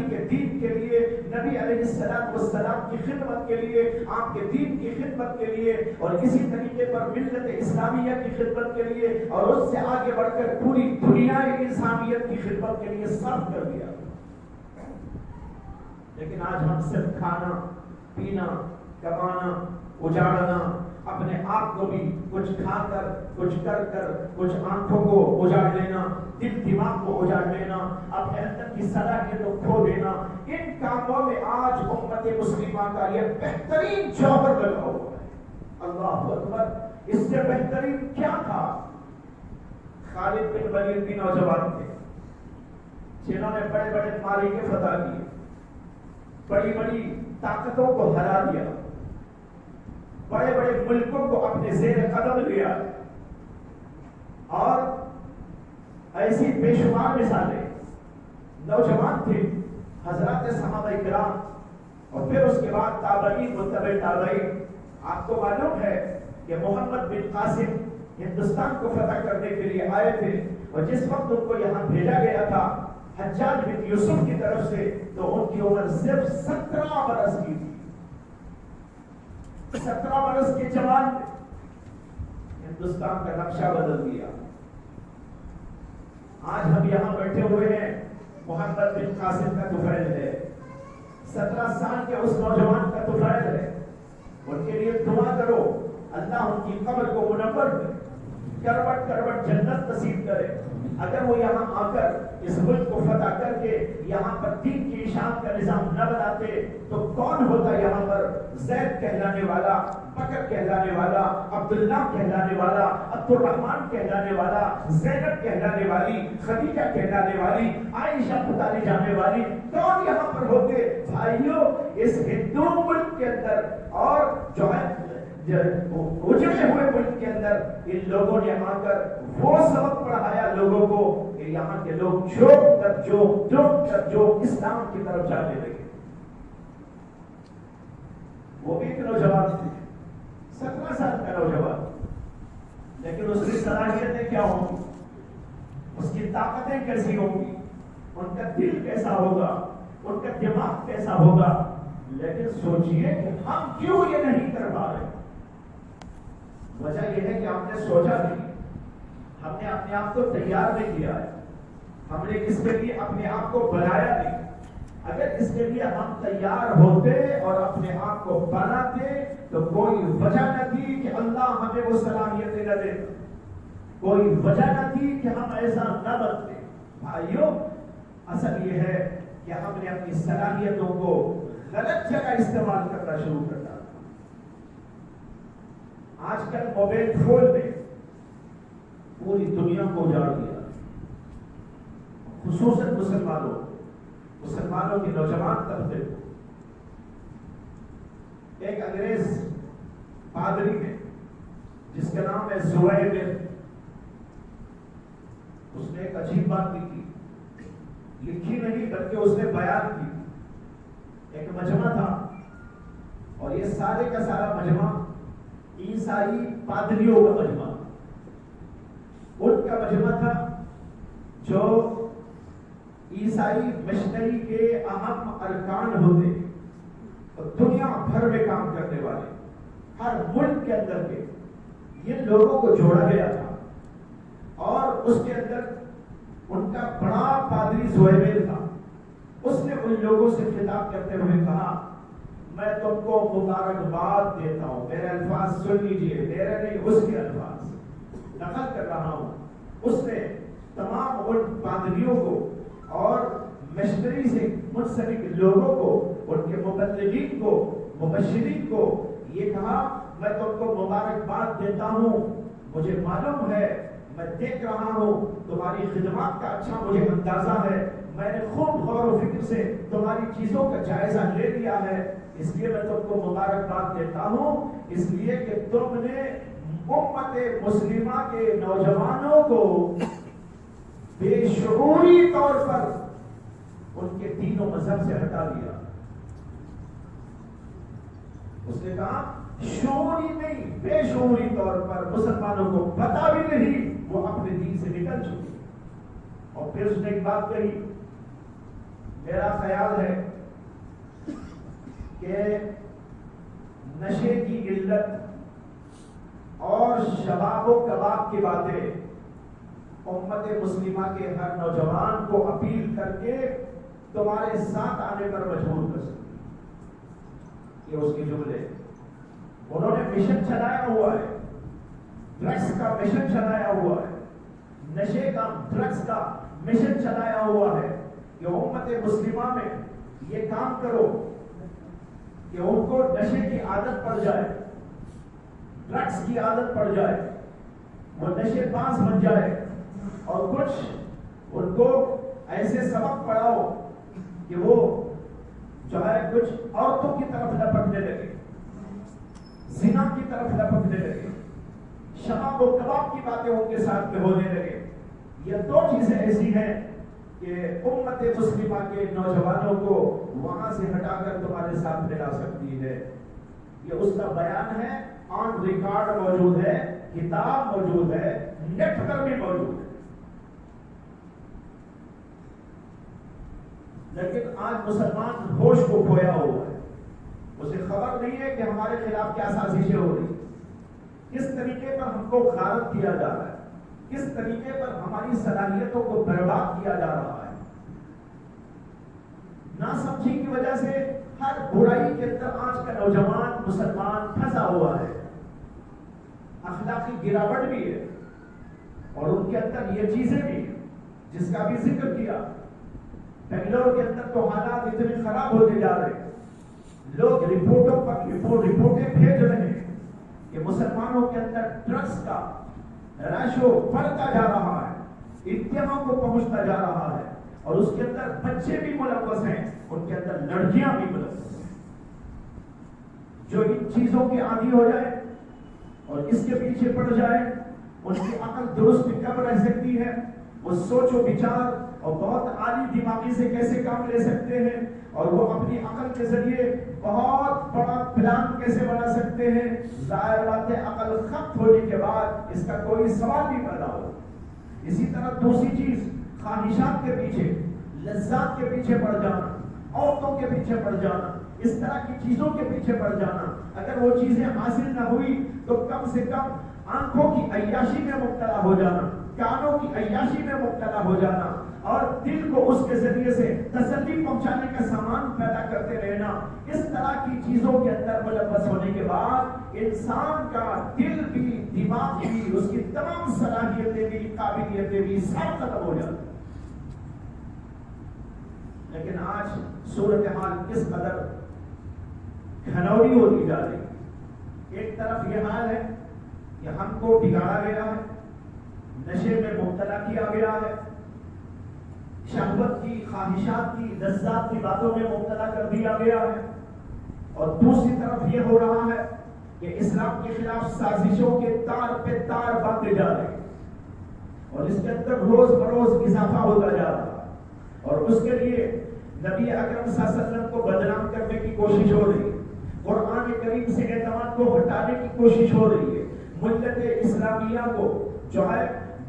کے دین کے لیے، نبی علیہ السلام کی خدمت کے لیے، آپ کے دین کی خدمت کے لیے، اور اسی طریقے پر ملت اسلامیہ کی خدمت کے لیے، اور اس سے آگے بڑھ کر پوری دنیا انسانیت کی خدمت کے لیے صرف کر دیا۔ لیکن آج ہم صرف کھانا، پینا، کمانا، اجاڑنا، اپنے آپ کو بھی کچھ کھا کر، کچھ کر کر، کچھ آنکھوں کو اجاڑ لینا، دل دماغ کو اجاڑ لینا، اپنے اندر کی صلاحیتوں کو کھو دینا، ان کاموں میں آج امت مسلمہ کا یہ بہترین جوہر لگا ہوا ہے۔ اللہ اکبر! اس سے بہترین کیا تھا؟ خالد بن ولید بھی نوجوان تھے جنہوں نے بڑے بڑے معرکے فتح کیے، بڑی بڑی طاقتوں کو ہرا دیا، بڑے بڑے ملکوں کو اپنے زیر قدم لیا، اور ایسی بے شمار مثالیں۔ نوجوان تھے حضرات صحابہ کرام، اور پھر اس کے بعد تابعین، متبع تابعین۔ آپ کو معلوم ہے کہ محمد بن قاسم ہندوستان کو فتح کرنے کے لیے آئے تھے، اور جس وقت ان کو یہاں بھیجا گیا تھا حجاج بن یوسف کی طرف سے، تو ان کی عمر صرف 17 برس کی تھی۔ 17 برس کے جوان نے ہندوستان کا نقشہ بدل دیا۔ آج ہم یہاں بیٹھے ہوئے ہیں، محمد بن قاسم کا طفیل ہے، 17 سال کے اس نوجوان کا طفیل ہے۔ ان کے لیے دعا کرو، اللہ ان کی قبر کو منور کرے، کروٹ کروٹ جنت نصیب کرے. اگر وہ یہاں آ کر اس ملک کو فتح کر کے یہاں پر دین کی اشاعت کا نظام نہ بناتے تو کون ہوتا یہاں پر زید کہلانے والا, بکر کہلانے والا, عبداللہ کہلانے والا, عبد الرحمان کہلانے والا, زینب کہلانے والی, خدیجہ کہلانے والی, عائشہ بتانے جانے والی, کون یہاں پر ہوتے؟ بھائیو, اس ہندو ملک کے اندر اور جو ہے اجڑے ہوئے ملک کے اندر ان لوگوں نے آ کر وہ سبق پڑھایا لوگوں کو کہ یہاں کے لوگ جو اسلام کی طرف جانے لگے. وہ بھی ایک نوجوان تھے, 17 سال کا نوجوان, لیکن اس کی صلاحیتیں کیا ہوں گی, اس کی طاقتیں کیسی ہوں گی, ان کا دل کیسا ہوگا, ان کا دماغ کیسا ہوگا. لیکن سوچئے کہ ہم کیوں یہ نہیں کر پا رہے. وجہ یہ ہے کہ ہم نے سوچا نہیں, ہم نے اپنے آپ کو تیار نہیں کیا ہے, ہم نے اس کے لیے اپنے آپ کو بنایا نہیں. اگر اس کے لیے ہم تیار ہوتے اور اپنے آپ کو بناتے تو کوئی وجہ نہ تھی کہ اللہ ہمیں وہ صلاحیتیں نہ دے, کوئی وجہ نہ تھی کہ ہم ایسا نہ بنتے. بھائیو, اصل یہ ہے کہ ہم نے اپنی صلاحیتوں کو غلط جگہ استعمال کرنا شروع کر دیا. آج کل موبائل فون نے پوری دنیا کو اجاڑ دیا, خصوصاً مسلمانوں کے نوجوان طبقے کو. ایک انگریز پادری نے جس کا نام ہے زویبر, اس نے ایک عجیب بات لکھی, لکھی نہیں بلکہ اس نے بیان کی. ایک مجمع تھا اور یہ سارے کا سارا مجمع عیسائی پادریوں کا مجمع, ان کا مجمع تھا جو عیسائی مشنری کے اہم ارکان ہوتے اور دنیا بھر میں کام کرنے والے ہر ملک کے اندر کے یہ لوگوں کو جوڑا گیا تھا. اور اس کے اندر ان کا بڑا پادری زویبر تھا. اس نے ان لوگوں سے خطاب کرتے ہوئے کہا, میں تم کو مبارکباد دیتا ہوں. میرے الفاظ سن لیجئے, میرے نہیں اس کے الفاظ نقل کر رہا ہوں. اس نے تمام ان پادریوں کو اور مشنری سے منسلک لوگوں کو, ان کے مبلغین کو, مبشرین کو یہ کہا, میں تم کو مبارکباد دیتا ہوں. مجھے معلوم ہے, میں دیکھ رہا ہوں, تمہاری خدمات کا اچھا مجھے اندازہ ہے, میں نے خوب غور و فکر سے تمہاری چیزوں کا جائزہ لے لیا ہے, اس لیے میں تم کو مبارکباد دیتا ہوں. اس لیے کہ تم نے امت مسلمہ کے نوجوانوں کو بے شعوری طور پر ان کے دین و مذہب سے ہٹا دیا. اس نے کہا شعوری نہیں, بے شعوری طور پر مسلمانوں کو پتا بھی نہیں وہ اپنے دین سے نکل چکے. اور پھر اس نے ایک بات کہی, میرا خیال ہے کہ نشے کی علت اور شباب و کباب کی باتیں امت مسلمہ کے ہر نوجوان کو اپیل کر کے تمہارے ساتھ آنے پر مجبور کر سکتی. یہ اس کے جملے. انہوں نے مشن چلایا ہوا ہے, ڈرگس کا مشن چلایا ہوا ہے, نشے کا ڈرگس کا مشن چلایا ہوا ہے کہ امت مسلمہ میں یہ کام کرو کہ ان کو نشے کی عادت پڑ جائے, ڈرگس کی عادت پڑ جائے, وہ نشے باز بن جائے, اور کچھ ان کو ایسے سبق پڑھاؤ کہ وہ جو ہے کچھ عورتوں کی طرف لپکنے لگے, زنا کی طرف لپکنے لگے, شراب و کباب کی باتیں ان کے ساتھ میں ہونے لگے. یہ دو چیزیں ایسی ہیں کہ امت مسلمہ کے نوجوانوں کو وہاں سے ہٹا کر تمہارے ساتھ ملا سکتی ہے. یہ اس کا بیان ہے, آن ریکارڈ موجود ہے, کتاب موجود ہے, نیٹ پر بھی موجود ہے. لیکن آج مسلمان ہوش کو کھویا ہوا ہے, اسے خبر نہیں ہے کہ ہمارے خلاف کیا سازشیں ہو رہی, کس طریقے پر ہم کو غارت کیا جا رہا ہے, کس طریقے پر ہماری صلاحیتوں کو برباد کیا جا رہا ہے. ناسمجھی کی وجہ سے ہر برائی کے اندر آج کا نوجوان مسلمان پھنسا ہوا ہے. اخلاقی گراوٹ بھی ہے, اور ان کے اندر یہ چیزیں بھی جس کا بھی ذکر کیا. بنگلور کے اندر تو حالات اتنے خراب ہوتے جا رہے ہیں, لوگ رپورٹوں پر رپورٹیں بھیج رہے ہیں کہ مسلمانوں کے اندر ڈرگس کا رشو بڑھتا جا رہا ہے, انتہا کو پہنچتا جا رہا ہے, اور اس کے اندر بچے بھی ملوث ہیں, ان کے اندر لڑکیاں بھی ملوث ہیں. جو ان چیزوں کے عادی ہو جائے اور اس کے پیچھے پڑ جائے, ان کی عقل درست کب رہ سکتی ہے؟ وہ سوچ و بچار اور بہت عالی دماغی سے کیسے کام لے سکتے ہیں, اور وہ اپنی عقل کے ذریعے بہت بڑا پلان کیسے بنا سکتے ہیں. ظاہر بات ہے عقل ختم ہونے کے بعد اس کا کوئی سوال نہیں پیدا ہو. اسی طرح دوسری چیز, خواہشات کے پیچھے, لذات کے پیچھے پڑ جانا, عورتوں کے پیچھے پڑ جانا, اس طرح کی چیزوں کے پیچھے پڑ جانا. اگر وہ چیزیں حاصل نہ ہوئی تو کم سے کم آنکھوں کی عیاشی میں مبتلا ہو جانا, کانوں کی عیاشی میں مبتلا ہو جانا, اور دل کو اس کے ذریعے سے تسلی پہنچانے کا سامان پیدا کرتے رہنا. اس طرح کی چیزوں کے اندر ملوث ہونے کے بعد انسان کا دل بھی, دماغ بھی, اس کی تمام صلاحیتیں بھی, قابلیتیں بھی سب ختم ہو جاتی. لیکن آج صورتحال کس قدر گھنوری ہوتی جا رہی ہے. ایک طرف یہ حال ہے کہ ہم کو بگاڑا گیا ہے, نشے میں مبتلا کیا گیا ہے, شہوت کی, خواہشات کی, لذات کی باتوں میں مبتلا کر دیا گیا ہے, اور دوسری طرف یہ ہو رہا ہے کہ اسلام کے خلاف سازشوں کے تار پہ تار باندھے جا رہے ہیں, اور اس کے اندر روز بروز اضافہ ہوتا جا رہا ہے, اور اس کے لیے نبی اکرم صلی اللہ علیہ وسلم کو بدنام کرنے کی کوشش ہو رہی ہے, قرآن کریم سے اعتماد کو ہٹانے کی کوشش ہو رہی ہے, ملت اسلامیہ کو جو ہے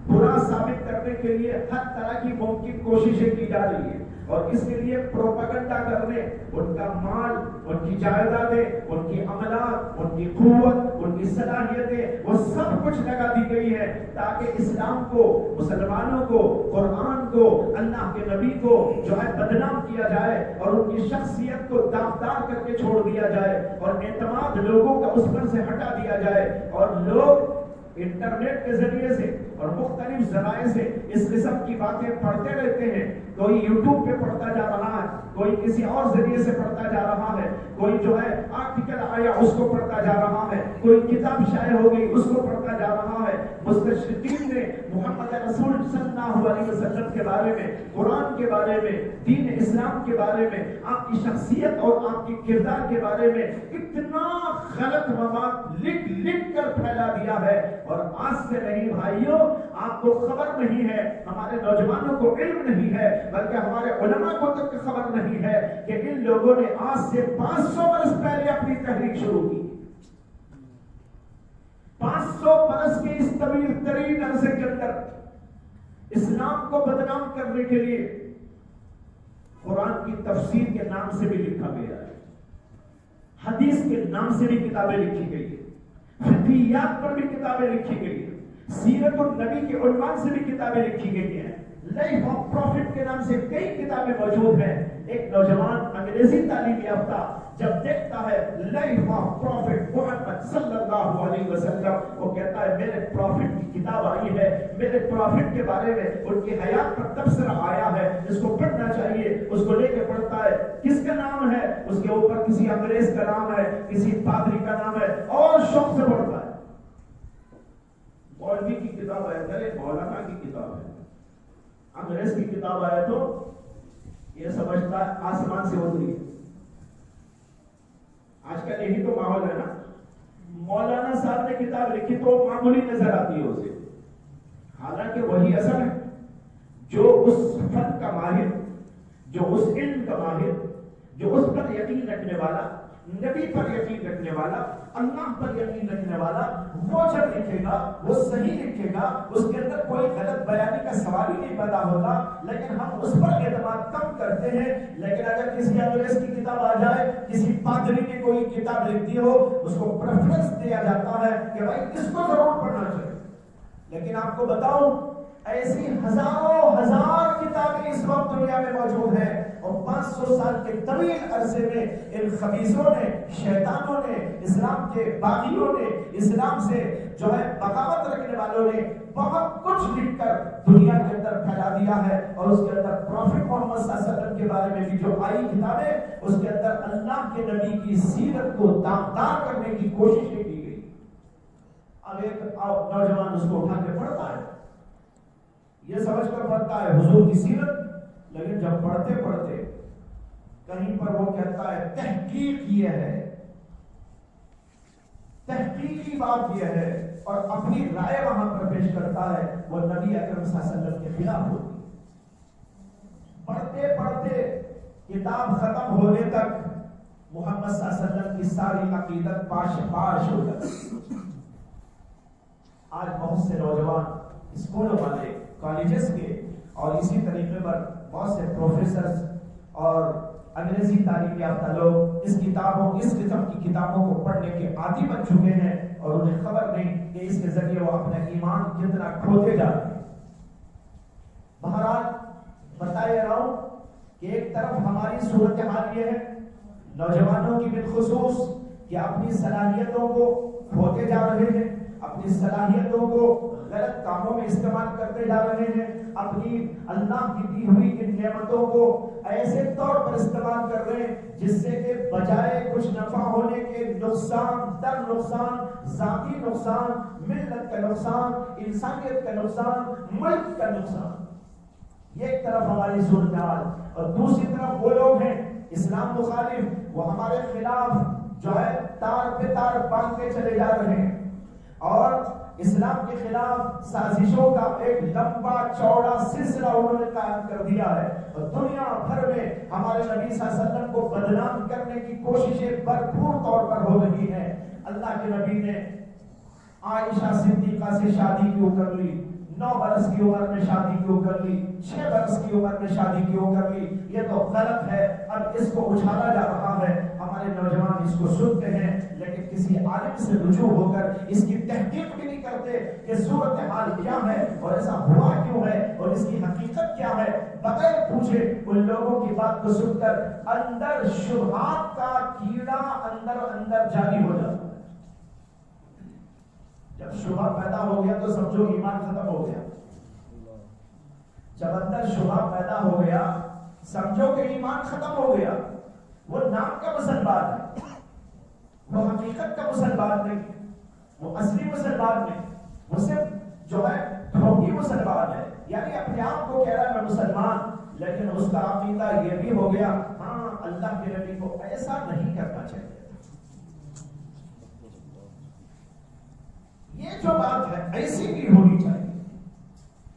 برا ثابت کرنے کے لیے ہر طرح کی ممکن کوششیں کی جا رہی ہیں, اور اس کے لیے پروپیگنڈا کرنے, ان کا مال, ان کی جائیدادیں, ان کی عملات, ان کی قوت, ان کی صلاحیتیں, وہ سب کچھ لگا دی گئی ہے تاکہ اسلام کو, مسلمانوں کو, قرآن کو, اللہ کے نبی کو جو ہے بدنام کیا جائے, اور ان کی شخصیت کو داغدار کر کے چھوڑ دیا جائے, اور اعتماد لوگوں کا اس پر سے ہٹا دیا جائے, اور لوگ انٹرنیٹ کے ذریعے سے اور مختلف ذرائع سے اس قسم کی باتیں پڑھتے رہتے ہیں. کوئی یوٹیوب پہ پڑھتا جا رہا ہے, کوئی کسی اور ذریعے سے پڑھتا جا رہا ہے, کوئی جو ہے آرٹیکل آیا اس کو پڑھتا جا رہا ہے, کوئی کتاب شائع ہو گئی اس کو پڑھتا جا رہا ہے. مستشرقین نے محمد رسول صلی اللہ علیہ وسلم کے بارے میں, قرآن کے بارے میں, دین اسلام کے بارے میں, آپ کی شخصیت اور آپ کی کردار کے بارے میں اتنا غلط مواد لکھ لکھ کر پھیلا دیا ہے, اور آج سے نہیں بھائیوں, آپ کو خبر نہیں ہے, ہمارے نوجوانوں کو علم نہیں ہے, بلکہ ہمارے علماء کو تک خبر نہیں ہے کہ ان لوگوں نے آج سے 500 برس پہلے اپنی تحریک شروع کی. 500 برس کے اس طویل ترین عرصے کے اندر اسلام کو بدنام کرنے کے لیے قرآن کی تفسیر کے نام سے بھی لکھا گیا ہے, حدیث کے نام سے بھی کتابیں لکھی گئی ہیں, فقہیات پر بھی کتابیں لکھی گئی ہیں, سیرت النبی کے عنوان سے بھی کتابیں لکھی گئی ہیں, لائف آف پروفٹ کے نام سے کئی کتابیں موجود ہیں. ایک نوجوان انگریزی تعلیم یافتہ جب دیکھتا ہے لائف آف پروفٹ محمد صلی اللہ علیہ وسلم, وہ کہتا ہے میرے پروفٹ کی کتاب آئی ہے, میرے پروفٹ کے بارے میں ان کی حیات پر تبصرہ آیا ہے, اس کو پڑھنا چاہیے. اس کو لے کے پڑھتا ہے, کس کا نام ہے, اس کے اوپر کسی انگریز کا نام ہے, کسی پادری کا نام ہے, اور شوق سے پڑھتا ہے. مولوی کی کتاب ہے, چلے مولانا کی کتاب ہے, انگریز کی کتاب آئے تو یہ سمجھتا ہے آسمان سے اتری ہے. آج کل یہی تو ماحول ہے نا, مولانا صاحب نے کتاب لکھی تو معمولی نظر آتی ہے اسے, حالانکہ وہی اصل ہے. جو اس فن کا ماہر, جو اس علم کا ماہر, جو اس پر یقین رکھنے والا, نبی پر یقین رکھنے والا, اللہ پر یقین رکھنے والا, وہ جب لکھے گا وہ صحیح لکھے گا, اس کے اندر کوئی غلط بیانی کا سوال ہی نہیں پیدا ہوگا. لیکن ہم اس پر اعتماد کم کرتے ہیں. لیکن اگر کسی انگریز کی کتاب آ جائے, کسی پادری نے کوئی کتاب لکھ دی ہو, اس کو پریفرنس دیا جاتا ہے کہ بھائی اس کو ضرور پڑھنا چاہیے. لیکن آپ کو بتاؤں ایسی ہزاروں ہزار کتابیں اس وقت دنیا میں موجود ہیں, اور اور 500 سال کے طویل عرصے میں ان خبیثوں نے، شیطانوں نے، اسلام کے باغیوں نے، اسلام سے جو ہے بغاوت رکھنے والوں نے بہت کچھ لکھ کر دنیا کے اندر پھیلا دیا ہے. اور اس کے اندر پروفٹ محمد صلی اللہ علیہ وسلم کے بارے میں بھی جو آئی کتابیں، اس کے اندر اللہ کے نبی کی سیرت کو داغدار کرنے کی کوششیں کی گئی. اب ایک نوجوان اس کو اٹھا کے پڑھتا ہے، یہ سمجھ کر پڑھتا ہے حضور کی سیرت، لیکن جب پڑھتے پڑھتے کہیں پر وہ کہتا ہے تحقیق یہ ہے، تحقیقی بات یہ ہے، اور اپنی رائے وہاں پر پیش کرتا ہے، وہ نبی اکرم صلی اللہ علیہ وسلم کے خلاف ہوتی. پڑھتے پڑھتے کتاب ختم ہونے تک محمد صلی اللہ علیہ وسلم کی ساری عقیدت پاش پاش ہو جاتی. آج بہت سے نوجوان اسکولوں والے، کالجز کے، اور اسی طریقے پر بہت سے پروفیسرز اور انگریزی تعلیم یافتہ لوگ اس قسم کی کتابوں کو پڑھنے کے عادی بن چکے ہیں، اور انہیں خبر نہیں کہ اس کے ذریعے وہ اپنا ایمان کتنا کھوتے جا رہے ہیں. بہرحال بتایا رہا ہوں کہ ایک طرف ہماری صورتحال یہ ہے نوجوانوں کی بالخصوص کہ اپنی صلاحیتوں کو کھوتے جا رہے ہیں، اپنی صلاحیتوں کو غلط کاموں میں استعمال کرتے جا رہے ہیں، اپنی اللہ کی دی ہوئی ان نعمتوں کو ایسے طور پر استعمال کر رہے ہیں جس سے کہ بجائے کچھ نفع ہونے کے نقصان در نقصان، ذاتی نقصان، ملت کا نقصان، انسانیت کا نقصان، ملک کا نقصان. یہ ایک طرف ہماری صورتحال، اور دوسری طرف وہ لوگ ہیں اسلام مخالف، وہ ہمارے خلاف جو ہے تار پہ تار باندھتے چلے جا رہے ہیں، اور اسلام کے خلاف سازشوں کا ایک لمبا چوڑا سلسلہ انہوں نے قائم کر دیا ہے، اور دنیا بھر میں ہمارے نبی صلی اللہ علیہ وسلم کو بدنام کرنے کی کوششیں بھرپور طور پر ہو رہی ہیں. اللہ کے نبی نے عائشہ صدیقہ سے شادی کیوں کر لی؟ 9 برس کی عمر میں شادی کیوں کر لی؟ 6 برس کی عمر میں شادی کیوں کر لی؟ یہ تو غلط ہے. اب اس کو اچھالا جا رہا ہے، ہمارے نوجوان اس کو سنتے ہیں، لیکن کسی عالم سے رجوع ہو کر اس کی تحقیق بھی نہیں کرتے کہ صورتحال کیا ہے اور ایسا ہوا کیوں ہے اور اس کی حقیقت کیا ہے. بغیر پوچھے ان لوگوں کی بات کو سن کر اندر شبہات کا کیڑا اندر جاری ہو جاتا ہے. جب شبہ پیدا ہو گیا تو سمجھو ایمان ختم ہو گیا. جب اندر شبہ پیدا ہو گیا سمجھو کہ ایمان ختم ہو گیا. وہ نام کا مسلمان ہے، وہ حقیقت کا مسلمان نہیں، وہ اصلی مسلمان نہیں، وہ صرف جو ہے دھوکی مسلمان ہے. یعنی اپنے آپ کو کہہ رہا ہے میں مسلمان، لیکن اس کا عقیدہ یہ بھی ہو گیا ہاں اللہ کے نبی کو ایسا نہیں کرنا چاہیے. یہ جو بات ہے ایسی نہیں ہونی چاہیے.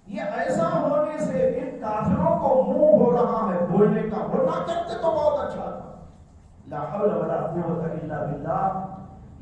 یہ ایسا ہونے سے ان کافروں کو منہ ہو رہا ہے بولنے کا، وہ نہ کرتے تو بہت اچھا تھا. لا حول ولا قوت الا باللہ.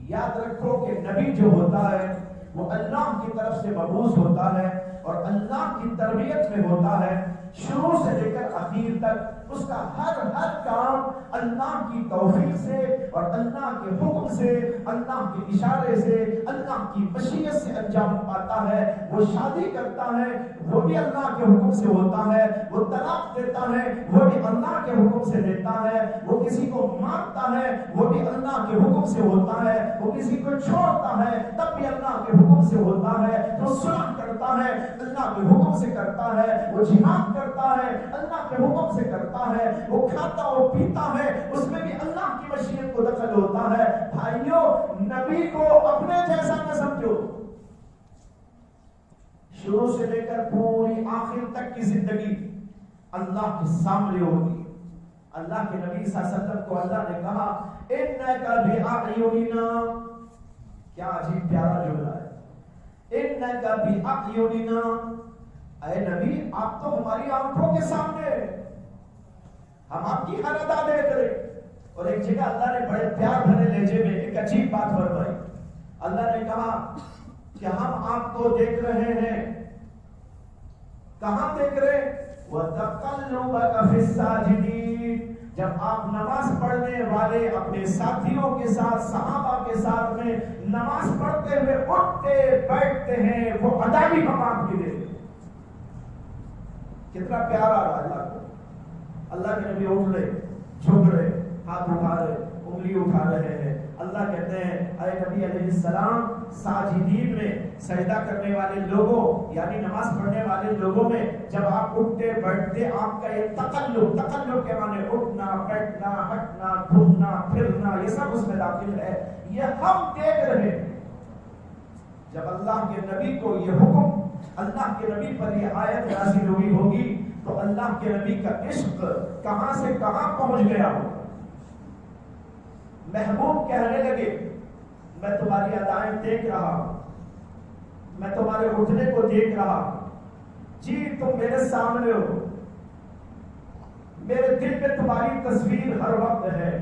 یاد رکھو کہ نبی جو ہوتا ہے وہ اللہ کی طرف سے مبعوث ہوتا ہے اور اللہ کی تربیت میں ہوتا ہے. شروع سے لے کر اخیر تک اس کا ہر کام اللہ کی توفیق سے اور اللہ کے حکم سے، اللہ کے اشارے سے، اللہ کی مشیت سے انجام پاتا ہے. وہ شادی کرتا ہے وہ بھی اللہ کے حکم سے ہوتا ہے، وہ طلاق دیتا ہے وہ بھی اللہ کے حکم سے دیتا ہے، وہ کسی کو مارتا ہے وہ بھی اللہ کے حکم سے ہوتا ہے، وہ کسی کو چھوڑتا ہے تب بھی اللہ کے حکم سے ہوتا ہے، وہ صلح کرتا ہے اللہ کے حکم سے کرتا ہے، وہ جہاد کرتا ہے اللہ کے حکم سے کرتا ہے، وہ کھاتا اور پیتا ہے اس میں بھی اللہ کی مشیت کو دخل ہوتا ہے. بھائیوں نبی کو اپنے جیسا نہ سمجھو. شروع سے لے کر پوری آخر تک کی زندگی اللہ کے سامنے ہوتی ہے. اللہ کے نبی صلی اللہ علیہ وسلم کو اللہ نے کہا انک بأعیننا. کیا عجیب پیارا جملہ ہے، انک بأعیننا. اے نبی آپ تو ہماری آنکھوں کے سامنے، ہم آپ کی ہر ادا دیکھ رہے. اور ایک جگہ اللہ نے بڑے پیار بھرے لہجے میں ایک عجیب بات فرمائی. اللہ نے کہا کہ ہم آپ کو دیکھ رہے ہیں. کہاں دیکھ رہے؟ وَتَقَلُّبَكَ فِي السَّاجِدِينَ. جب آپ نماز پڑھنے والے اپنے ساتھیوں کے ساتھ، صحابہ کے ساتھ میں نماز پڑھتے ہوئے اٹھتے بیٹھتے ہیں، وہ ادا بھی ہم آپ کی دیکھ. کتنا پیارا اللہ کو. اللہ کے نبی اٹھ رہے، جھک رہے، ہاتھ اٹھا رہے، انگلی اٹھا رہے ہیں. اللہ کہتے ہیں اے نبی علیہ السلام، ساجدین میں سجدہ کرنے والے لوگوں یعنی نماز پڑھنے والے لوگوں میں جب آپ اٹھتے بیٹھتے آپ کا یہ تقلب کے معنی اٹھنا بیٹھنا ہٹنا گھومنا پھرنا یہ سب اس میں داخل ہے. یہ ہم دیکھ رہے ہیں. جب اللہ کے نبی کو یہ حکم، اللہ کے نبی پر یہ آیت نازل ہوئی ہوگی تو اللہ کے نبی کا عشق کہاں سے کہاں پہنچ گیا ہوگا. محبوب کہنے لگے میں تمہاری ادائیں دیکھ رہا ہوں، میں تمہارے اٹھنے کو دیکھ رہا ہوں، جی تم میرے سامنے ہو، میرے دل میں تمہاری تصویر ہر وقت ہے،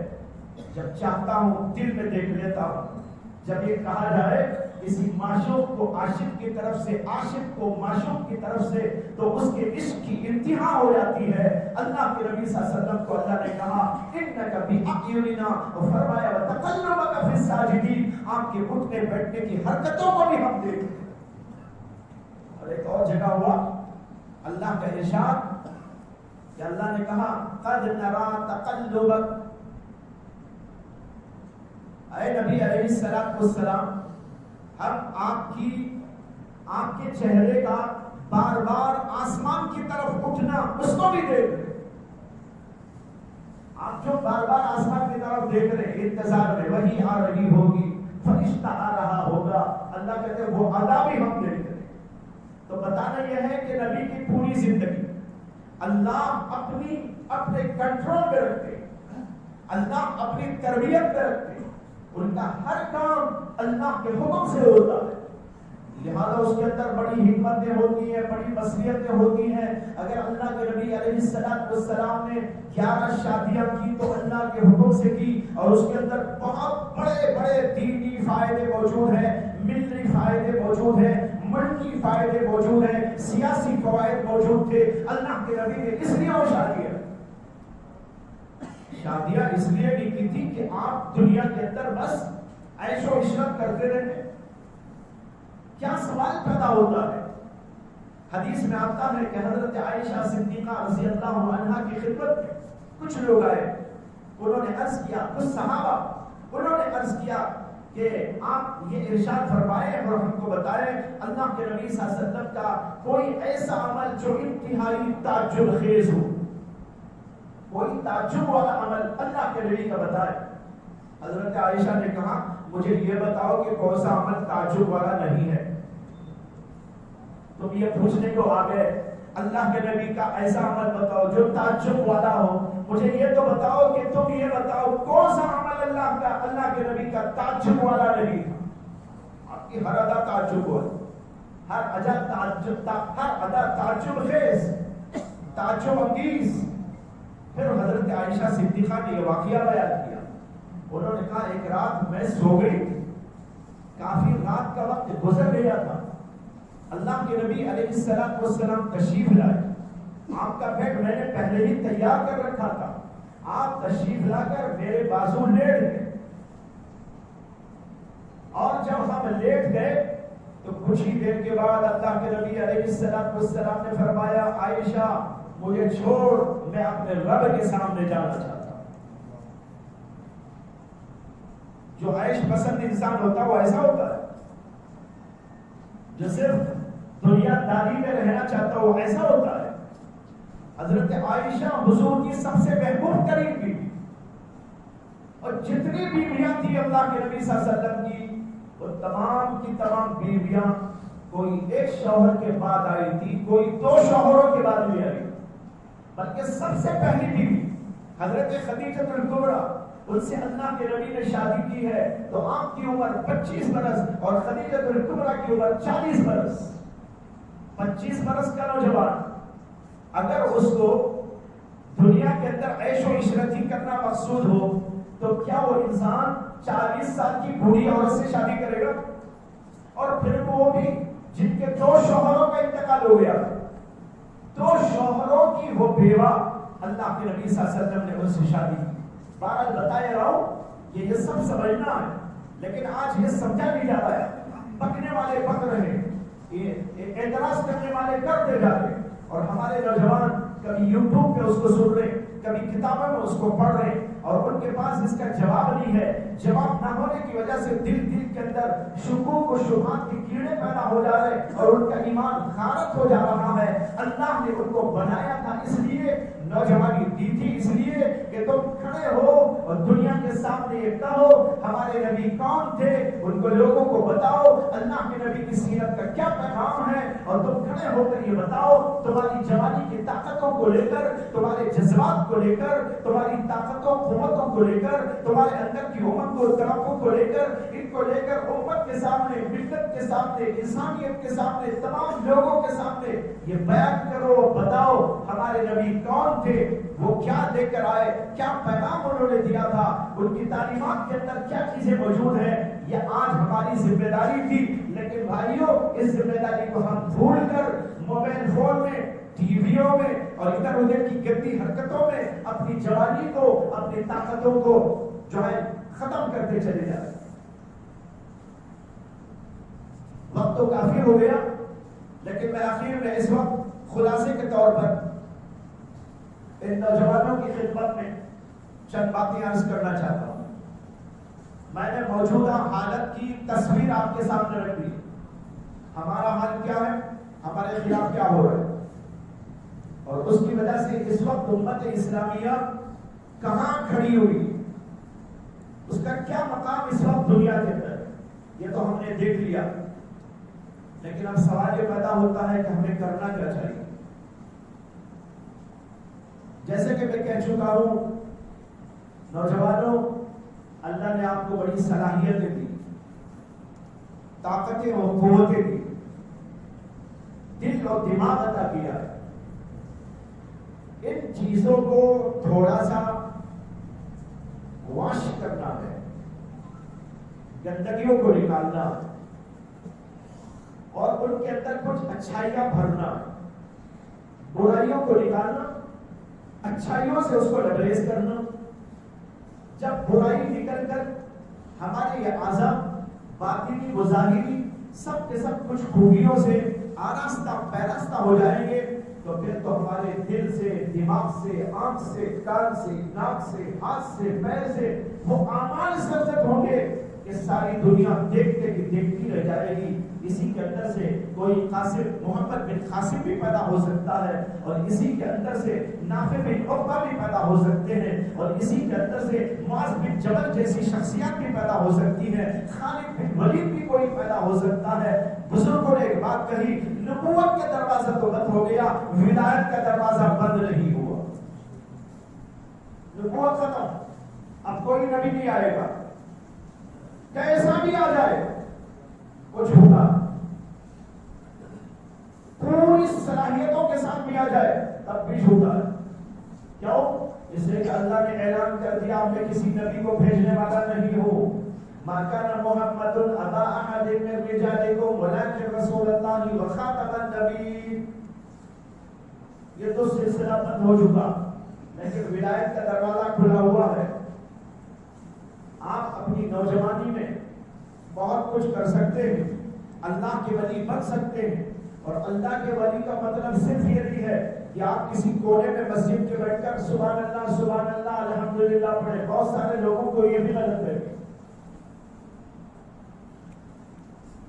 جب چاہتا ہوں دل میں دیکھ لیتا ہوں. جب یہ کہا جائے کسی معشوق کو عاشق کی طرف سے، عاشق کو معشوق کی طرف سے، تو اس کے عشق کی انتہا ہو جاتی ہے. اللہ کے نبی صلی اللہ علیہ وسلم کو اللہ نے کہا انک باعیوننا، اور فرمایا وتقلبک فی الساجدین، آپ کے اٹھنے بیٹھنے کی حرکتوں کو بھی ہم دیکھتے ہیں. اور ایک اور جگہ ہوا اللہ کا ارشاد کہ اللہ نے کہا قد نرى تقلبک. اے نبی علیہ السلام، ہم آپ کے چہرے کا بار بار آسمان کی طرف اٹھنا اس کو بھی دیکھ رہے. آپ جو بار بار آسمان کی طرف دیکھ رہے انتظار میں وہی آ رہی ہوگی، فرشتہ آ رہا ہوگا. اللہ کہتے ہیں وہ ادا بھی ہم دیکھ رہے. تو بتانا یہ ہے کہ نبی کی پوری زندگی اللہ اپنے کنٹرول میں رکھتے، اللہ اپنی تربیت میں رکھتے، ان کا ہر کام اللہ کے حکم سے ہوتا ہے. لہذا اس کے اندر بڑی حکمتیں ہوتی ہیں، بڑی مصلحتیں ہوتی ہیں. اگر اللہ کے نبی علیہ السلام نے 11 شادیاں کی تو اللہ کے حکم سے کی، اور اس کے اندر بہت بڑے بڑے دینی فائدے موجود ہیں، ملٹری فائدے موجود ہیں، ملکی فائدے موجود ہیں، سیاسی فوائد موجود تھے. اللہ کے نبی نے اس لیے وہ شادیاں اس لیے نہیں کی تھی کہ آپ دنیا کے اندر بس عیش و عشرت کرتے رہے. کیا سوال پیدا ہوتا ہے؟ حدیث میں آتا ہے کہ حضرت عائشہ صدیقہ رضی اللہ عنہا کی خدمت میں کچھ لوگ آئے، انہوں نے عرض کیا، کچھ صحابہ انہوں نے عرض کیا کہ آپ یہ ارشاد فرمائیں اور ہم کو بتائیں اللہ کے نبی صلی اللہ علیہ وسلم کا کوئی ایسا عمل جو انتہائی تعجب خیز ہو، کوئی تعجب والا عمل اللہ کے نبی کا بتائے. حضرت عائشہ نے کہا مجھے یہ بتاؤ کہ کون سا عمل تعجب والا نہیں ہے. تم یہ پوچھنے کو آ گئے اللہ کے نبی کا ایسا عمل بتاؤ جو تعجب والا ہو. مجھے یہ تو بتاؤ کہ تم یہ بتاؤ کون سا عمل اللہ کے نبی کا تعجب والا نہیں تھا. آپ کی ہر ادا تعجب ہوا، ہر ادا تعجب خیز، تعجب انگیز. پھر حضرت عائشہ صدیقہ نے یہ واقعہ بیان کیا. انہوں نے کہا ایک رات میں سو گئی، کافی رات کا وقت گزر گیا تھا. اللہ کے نبی علیہ السلام تشریف لائے. آپ کا بیڈ میں نے پہلے ہی تیار کر رکھا تھا. آپ تشریف لا کر میرے بازو لیٹ گئے، اور جب ہم لیٹ گئے تو کچھ ہی دیر کے بعد اللہ کے نبی علیہ السلام نے فرمایا عائشہ مجھے چھوڑ، میں اپنے رب کے سامنے جانا چاہتا ہوں. جو عیش پسند انسان ہوتا ہے وہ ایسا ہوتا ہے، جو صرف دنیا داری میں رہنا چاہتا ہے وہ ایسا ہوتا ہے. حضرت عائشہ حضور کی سب سے محبوب ترین بیوی، اور جتنی بیویاں تھی اللہ کے نبی صلی اللہ علیہ وسلم کی وہ تمام کی تمام بیویاں کوئی ایک شوہر کے بعد آئی تھی، کوئی 2 شوہروں کے بعد بھی آئی، بلکہ سب سے پہلی بیوی حضرت خدیجہ الکبریٰ، ان سے اللہ کے نبی نے شادی کی ہے تو آپ کی عمر 25 برس اور خدیجہ الکبریٰ کی عمر 40 برس. 25 برس کا نوجوان اگر اس کو دنیا کے اندر عیش و عشرت ہی کرنا مقصود ہو تو کیا وہ انسان 40 سال کی بوڑھی عورت سے شادی کرے گا؟ اور پھر وہ بھی جن کے 2 شوہروں کا انتقال ہو گیا، 2 شوہروں کی وہ بیوہ اللہ کے نبی صلی اللہ علیہ وسلم نے ان سے شادی کی. بہرحال بتایا رہا ہوں کہ یہ سب سمجھنا ہے، لیکن آج یہ سمجھا نہیں جا رہا ہے. پکنے والے پک رہے، اعتراض کرنے والے کرتے جا رہے، اور ہمارے نوجوان کبھی یوٹیوب پہ اس کو سن رہے، کبھی کتابوں میں اس کو پڑھ رہے ہیں اور ان کے پاس اس کا جواب نہیں ہے. جواب نہ ہونے کی وجہ سے دل کے اندر شکوک و شبہات کے کیڑے پیدا ہو جا رہے اور ان کا ایمان غارت ہو جا رہا ہے. اللہ نے ان کو بنایا تھا اس لیے, نوجوانی دی تھی اس لیے کہ تم کھڑے ہو اور دنیا کے سامنے یہ کہو ہمارے نبی کون تھے, ان کو لوگوں کو بتاؤ اللہ کے نبی کی سیرت کا کیا پیغام ہے, اور تم کھڑے ہو کر یہ بتاؤ تمہاری جوانی کی طاقتوں کو لے کر, تمہارے جذبات کو لے کر, تمہاری طاقتوں قوتوں کو لے کر, تمہارے اندر کی امت کو تڑپوں کو لے کر, ان کو لے کر امت کے سامنے, ملت کے سامنے, انسانیت کے سامنے, تمام لوگوں کے سامنے یہ بیان کرو, بتاؤ ہمارے نبی کون تھے, وہ کیا لے کر آئے, کیا پیغام انہوں نے دیا تھا, ان کی تعلیمات کے اندر کیا چیزیں موجود ہیں. یہ آج ہماری ذمہ داری تھی, لیکن بھائیوں اس ذمہ داری کو ہم بھول کر موبائل فون میں, ٹی ویوں میں اور ادھر ادھر کی گندی حرکتوں میں اپنی جوانی کو, اپنی طاقتوں کو جو ہے ختم کرتے چلے جا رہے. وقت تو کافی ہو گیا, لیکن میں آخر میں اس وقت خلاصے کے طور پر ان نوجوانوں کی خدمت میں چند باتیں عرض کرنا چاہتا ہوں. میں نے موجودہ حالت کی تصویر آپ کے سامنے رکھ دی. ہمارا حال کیا ہے, ہمارے خلاف کیا ہو رہا ہے, اور اس کی وجہ سے اس وقت امت اسلامیہ کہاں کھڑی ہوئی, اس کا کیا مقام اس وقت دنیا کے اندر, یہ تو ہم نے دیکھ لیا. لیکن اب سوال یہ پیدا ہوتا ہے کہ ہمیں کرنا کیا چاہیے. جیسے کہ میں کہہ چکا ہوں, نوجوانوں اللہ نے آپ کو بڑی صلاحیتیں دی, طاقتیں اور قوتیں دی, دل اور دماغ عطا کیا ہے. ان چیزوں کو تھوڑا سا واش کرنا ہے, گندگیوں کو نکالنا ہے اور ان کے اندر کچھ اچھائیاں بھرنا, برائیوں کو نکالنا, اچھائیوں سے اس کو ریپلیس کرنا. جب برائی نکل کر ہمارے یہ اعضاء باطنی و ظاہری سب کے سب کچھ خوبیوں سے آراستہ پیراستہ ہو جائیں گے, تو پھر تو ہمارے دل سے, دماغ سے, آنکھ سے, کان سے, ناک سے, ہاتھ سے, پیر سے وہ اعمال سرزد ہوں گے کہ ساری دنیا دیکھتے ہی دیکھتی رہ جائے گی. اسی کے اندر سے کوئی قاسم, محمد بن قاسم بھی پیدا ہو سکتا ہے, اور اسی کے اندر سے نافع بن عقبہ بھی پیدا ہو سکتے ہیں, اور اسی کے اندر سے معاذ بن جبل جیسی شخصیات بھی پیدا ہو سکتی ہیں, خالد بن ولید بھی کوئی پیدا ہو سکتا ہے. بزرگوں نے ایک بات کہی, نبوت کا دروازہ تو بند ہو گیا, ولایت کا دروازہ بند نہیں ہوا. نبوت ختم, اب کوئی نبی نہیں آئے گا, کیسا بھی آ جائے وہ جھوٹا, پوری صلاحیتوں کے ساتھ بھی آ جائے تب بھی جھوٹا ہے. کیوں؟ اس لیے کہ اللہ نے اعلان کر دیا میں کسی نبی کو بھیجنے والا نہیں ہوں. ما کان محمد ابا احد من رجالکم ولکن رسول اللہ وخاتم النبیین. یہ تو سلسلہ بند ہو چکا, لیکن ولایت کا دروازہ کھلا ہوا ہے. آپ اپنی نوجوانی میں بہت کچھ کر سکتے ہیں, اللہ کے ولی بن سکتے ہیں, اور اللہ کے ولی کا مطلب صرف یہ نہیں ہے کہ آپ کسی کونے میں مسجد کے بیٹھ کر سبحان اللہ الحمدللہ پڑھیں. بہت سارے لوگوں کو یہ بھی غلط ہے.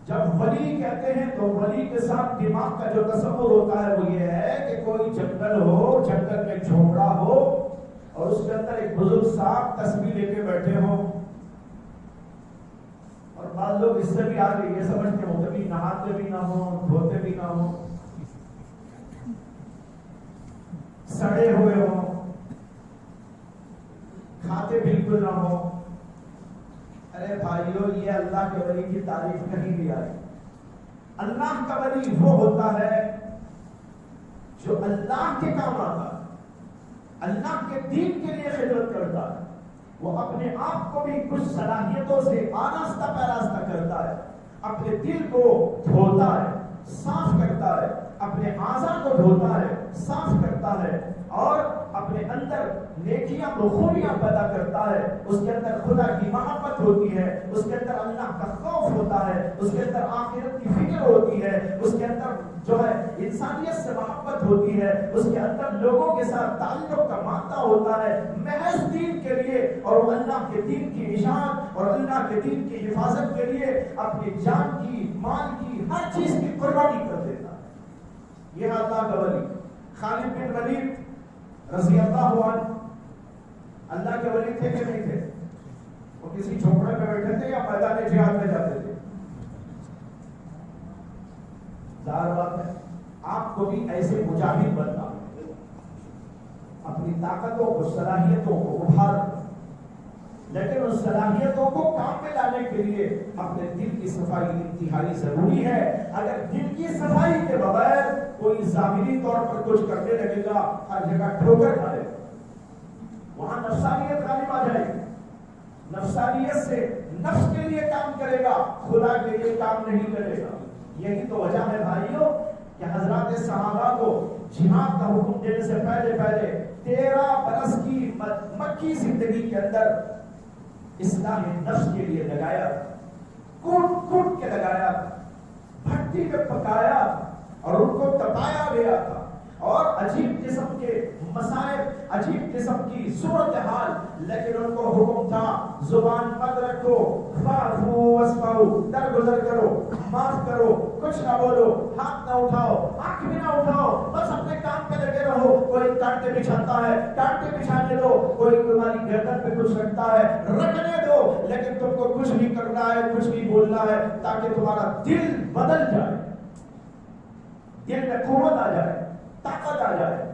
جب ولی کہتے ہیں تو ولی کے ساتھ دماغ کا جو تصور ہوتا ہے وہ یہ ہے کہ کوئی جنگل ہو, جنگل میں جھونپڑا ہو اور اس کے اندر ایک بزرگ صاحب تسبیح لے کے بیٹھے ہوں, اور بعض لوگ اس سے بھی آگے یہ سمجھتے ہوں کبھی نہاتے بھی نہ ہوں, دھوتے بھی نہ ہوں, سڑے ہوئے ہوں, کھاتے بالکل نہ ہوں. ارے بھائیو, یہ اللہ کے ولی کی تعریف کہیں بھی آئی. اللہ کا ولی وہ ہوتا ہے جو اللہ کے کام آتا ہے, اللہ کے دین کے لیے خدمت کرتا ہے. وہ اپنے آپ کو بھی کچھ صلاحیتوں سے آراستہ پیراستہ کرتا ہے, اپنے دل کو دھوتا ہے, صاف کرتا ہے, اپنے اعضاء کو دھوتا ہے, صاف کرتا ہے, اور اپنے اندر نیکیاں و خوبیاں پیدا کرتا ہے. اس کے اندر خدا کی محبت ہوتی ہے, اس کے اندر اللہ کا خوف ہوتا ہے, اس کے اندر آخرت کی فکر ہوتی ہے, اس کے اندر جو ہے انسانیت سے محبت ہوتی ہے، اس کے اندر لوگوں کے ساتھ تعلق کا مادہ ہوتا ہے محض دین کے لیے، اور وہ اللہ کے دین کی اشاعت اور اللہ کے دین کی حفاظت کے لیے اپنی جان کی، مال کی، ہر چیز کی قربانی کر دیتا ہے۔ یہ اللہ کا ولی خالد بن ولید رضی اللہ عنہ اللہ کے ولی تھے کہ نہیں تھے؟ وہ کسی جھونپڑے میں بیٹھے تھے یا میدان جہاد میں جاتے تھے؟ ظاہر بات ہے آپ کو بھی ایسے مجاہد بننا، اپنی طاقتوں کو، صلاحیتوں کو ابھار، لیکن ان صلاحیتوں کو کام میں لانے کے لیے اپنے دل کی صفائی انتہائی ضروری ہے۔ اگر دل کی صفائی کے بغیر کوئی ظاہری طور پر کچھ کرنے لگے گا، ہر جگہ ٹھوکر کھائے گا، وہاں نفسانیت غالب آ جائے گی۔ نفسانیت سے نفس کے لیے کام کرے گا، خدا کے لیے کام نہیں کرے گا۔ یہی تو وجہ ہے بھائیوں کہ حضرات صحابہ کو جہاد کا حکم دینے سے پہلے 13 برس کی مکی زندگی کے اندر اصلاح نفس کے لیے لگایا، کوٹ کے لگایا، بھٹی میں پکایا اور ان کو تپایا گیا تھا، اور عجیب قسم کے مسائل، عجیب قسم کی صورتحال، لیکن ان کو حکم تھا زبان بند رکھو، فاعفو واصفحوا، درگزر کرو، معاف کرو، کچھ نہ بولو، ہاتھ نہ اٹھاؤ، آنکھ بھی نہ اٹھاؤ، بس اپنے کام پہ لگے رہو۔ کوئی کانٹے بچھاتا ہے کانٹے بچھانے دو، کوئی تمہاری گردن پہ کچھ رکھتا ہے رکھنے دو، لیکن تم کو کچھ نہیں کرنا ہے، کچھ نہیں بولنا ہے، تاکہ تمہارا دل بدل جائے، دل میں قوت آ جائے، طاقت آ جائے۔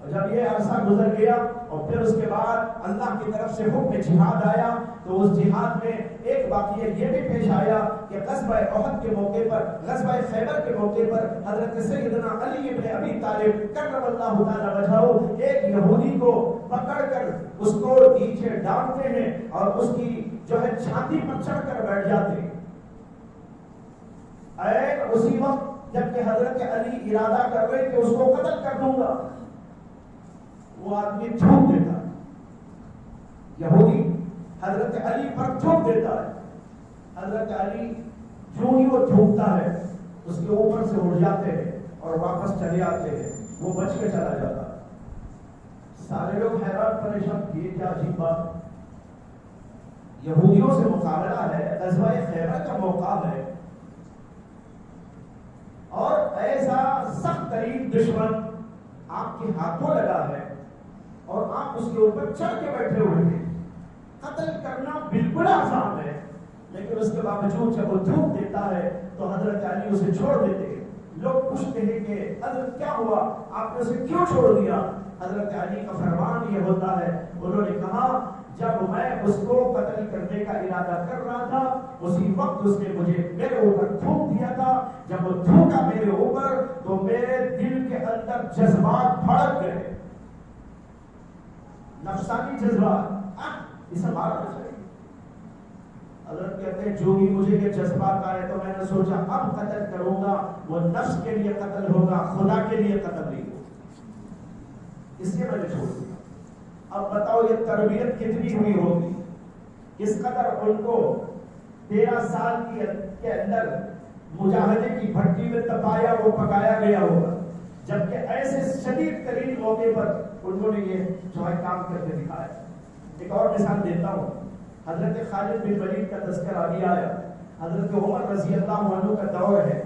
اور جب یہ عرصہ گزر گیا اور پھر اس کے بعد اللہ کی طرف سے حکم جہاد آیا، تو اس جہاد میں ایک واقعہ یہ بھی پیش آیا کہ غزوہ احد کے موقع پر، غزوہ خیبر کے موقع پر حضرت سیدنا علی بن ابی طالب کرم اللہ تعالی وجہہ ایک یہودی کو پکڑ کر اس کو نیچے ڈالتے ہیں اور اس کی جو ہے چھاتی پر چڑھ کر بیٹھ جاتے ہیں۔ اسی وقت جبکہ حضرت علی ارادہ کر رہے کہ اس کو قتل کر دوں گا، وہ آدمی تھوک دیتا ہے، یہودی حضرت علی پر تھوک دیتا ہے۔ حضرت علی جو ہی وہ تھوکتا ہے اس کے اوپر سے اڑ جاتے ہیں اور واپس چلے آتے ہیں، وہ بچ کے چلا جاتا ہے۔ سارے لوگ حیران پریشان، یہ کیا عجیب بات، یہودیوں سے مقابلہ ہے، غزوہ خیبر کا موقع ہے، اور ایسا سخت ترین دشمن آپ کے ہاتھوں لگا ہے اور آپ اس کے اوپر چڑھ کے بیٹھے ہوئے ہیں۔ قتل کرنا بالکل آسان ہے، لیکن اس کے باوجود جب وہ تھوک دیتا ہے تو حضرت علی اسے چھوڑ دیتے ہیں۔ لوگ پوچھتے ہیں کہ حضرت کیا ہوا، آپ نے اسے کیوں چھوڑ دیا؟ حضرت علی کا فرمان یہ ہوتا ہے، انہوں نے کہا جب میں اس کو قتل کرنے کا ارادہ کر رہا تھا اسی وقت اس نے مجھے میرے اوپر تھوک دیا تھا، جب وہ تھوکا میرے اوپر تو میرے دل کے اندر جذبات بھڑک گئے، نفسانی جذبات، اسے مارنا چاہیے۔ حضرت کہتے ہیں جو بھی مجھے یہ جذبات آئے تو میں نے سوچا اب قتل کروں گا، وہ نفس کے لیے قتل ہوگا، خدا کے لیے قتل نہیں ہوگا، اس لیے میں نے چھوڑ دیا۔ اب بتاؤ یہ تربیت کتنی ہوئی ہوگی، کس قدر ان کو 13 سال کے اندر مجاہدے کی بھٹی میں تپایا وہ پکایا گیا ہوگا، جبکہ ایسے شدید ترین موقع پر انہوں نے یہ جو ہے کام کر کے دکھایا۔ ایک اور مثال دیتا ہوں، حضرت خالد بن ولید کا تذکرہ ابھی آیا، حضرت عمر رضی اللہ عنہ کا دور ہے،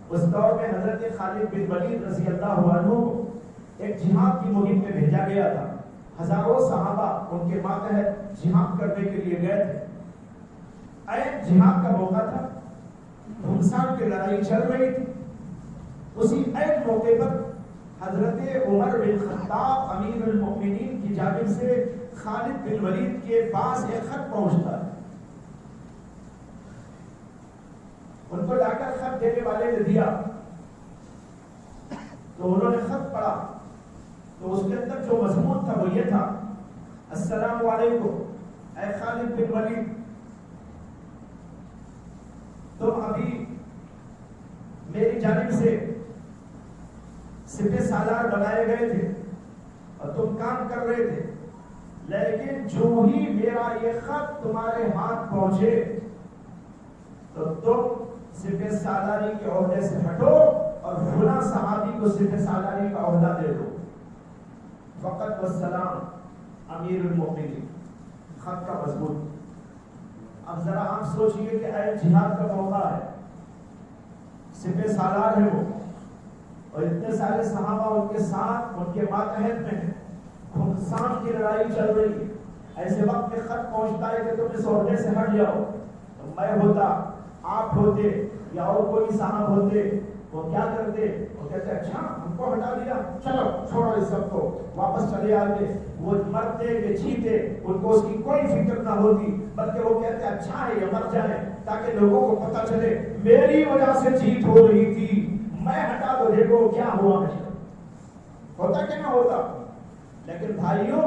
اس دور میں حضرت خالد بن ولید رضی اللہ عنہ کو ایک جہاد کی مہم میں بھیجا گیا تھا۔ ہزاروں صحابہ ان کے ماتحت جہاد کرنے کے لیے گئے تھے۔ ایک جہاد کا موقع تھا، گھمسان کی لڑائی چل رہی تھی، اسی ایک موقع پر حضرت عمر بن خطاب امیر المؤمنین کی جانب سے خالد بن ولید کے پاس ایک خط پہنچتا ہے۔ ان کو لا کر خط دینے والے نے دیا تو انہوں نے خط پڑھا، تو اس کے اندر جو مضمون تھا وہ یہ تھا، السلام علیکم اے خالد بن ولید، تم ابھی میری جانب سے سپہ سالار بنائے گئے تھے اور تم کام کر رہے تھے، لیکن جو ہی میرا یہ خط تمہارے ہاتھ پہنچے تو تم سپہ سالاری کے عہدے سے ہٹو اور فلاں صحابی کو سپہ سالاری کا عہدہ دے دو. فقط والسلام امیر المؤمنین. خط کا مضمون. اب ذرا آپ سوچئے کہ اے جہاد کا موقع ہے, سپہ سالار ہے وہ, اور اتنے سارے صحابہ ان کے ساتھ, ان کے ماتحت میں ہیں, خمسان کی لڑائی چل رہی ہے. ایسے وقت میں خط پہنچتا ہے کہ تم اس عہدے سے ہٹ جاؤ. میں ہوتا, آپ ہوتے, یا اور کوئی صاحب ہوتے, وہ کیا کرتے؟ وہ کہتے اچھا ہم کو ہٹا دیا, چلو چھوڑو اس سب کو, واپس چلے آتے. وہ مرتے کہ جیتے ان کو اس کی کوئی فکر نہ ہوتی, بلکہ وہ کہتے اچھا ہے یہ مر جائے تاکہ لوگوں کو پتہ چلے میری وجہ سے جیت ہو رہی تھی, میں ہٹا دو, دیکھو کیا ہوا. ہوتا کہ نہ ہوتا؟ لیکن بھائیوں,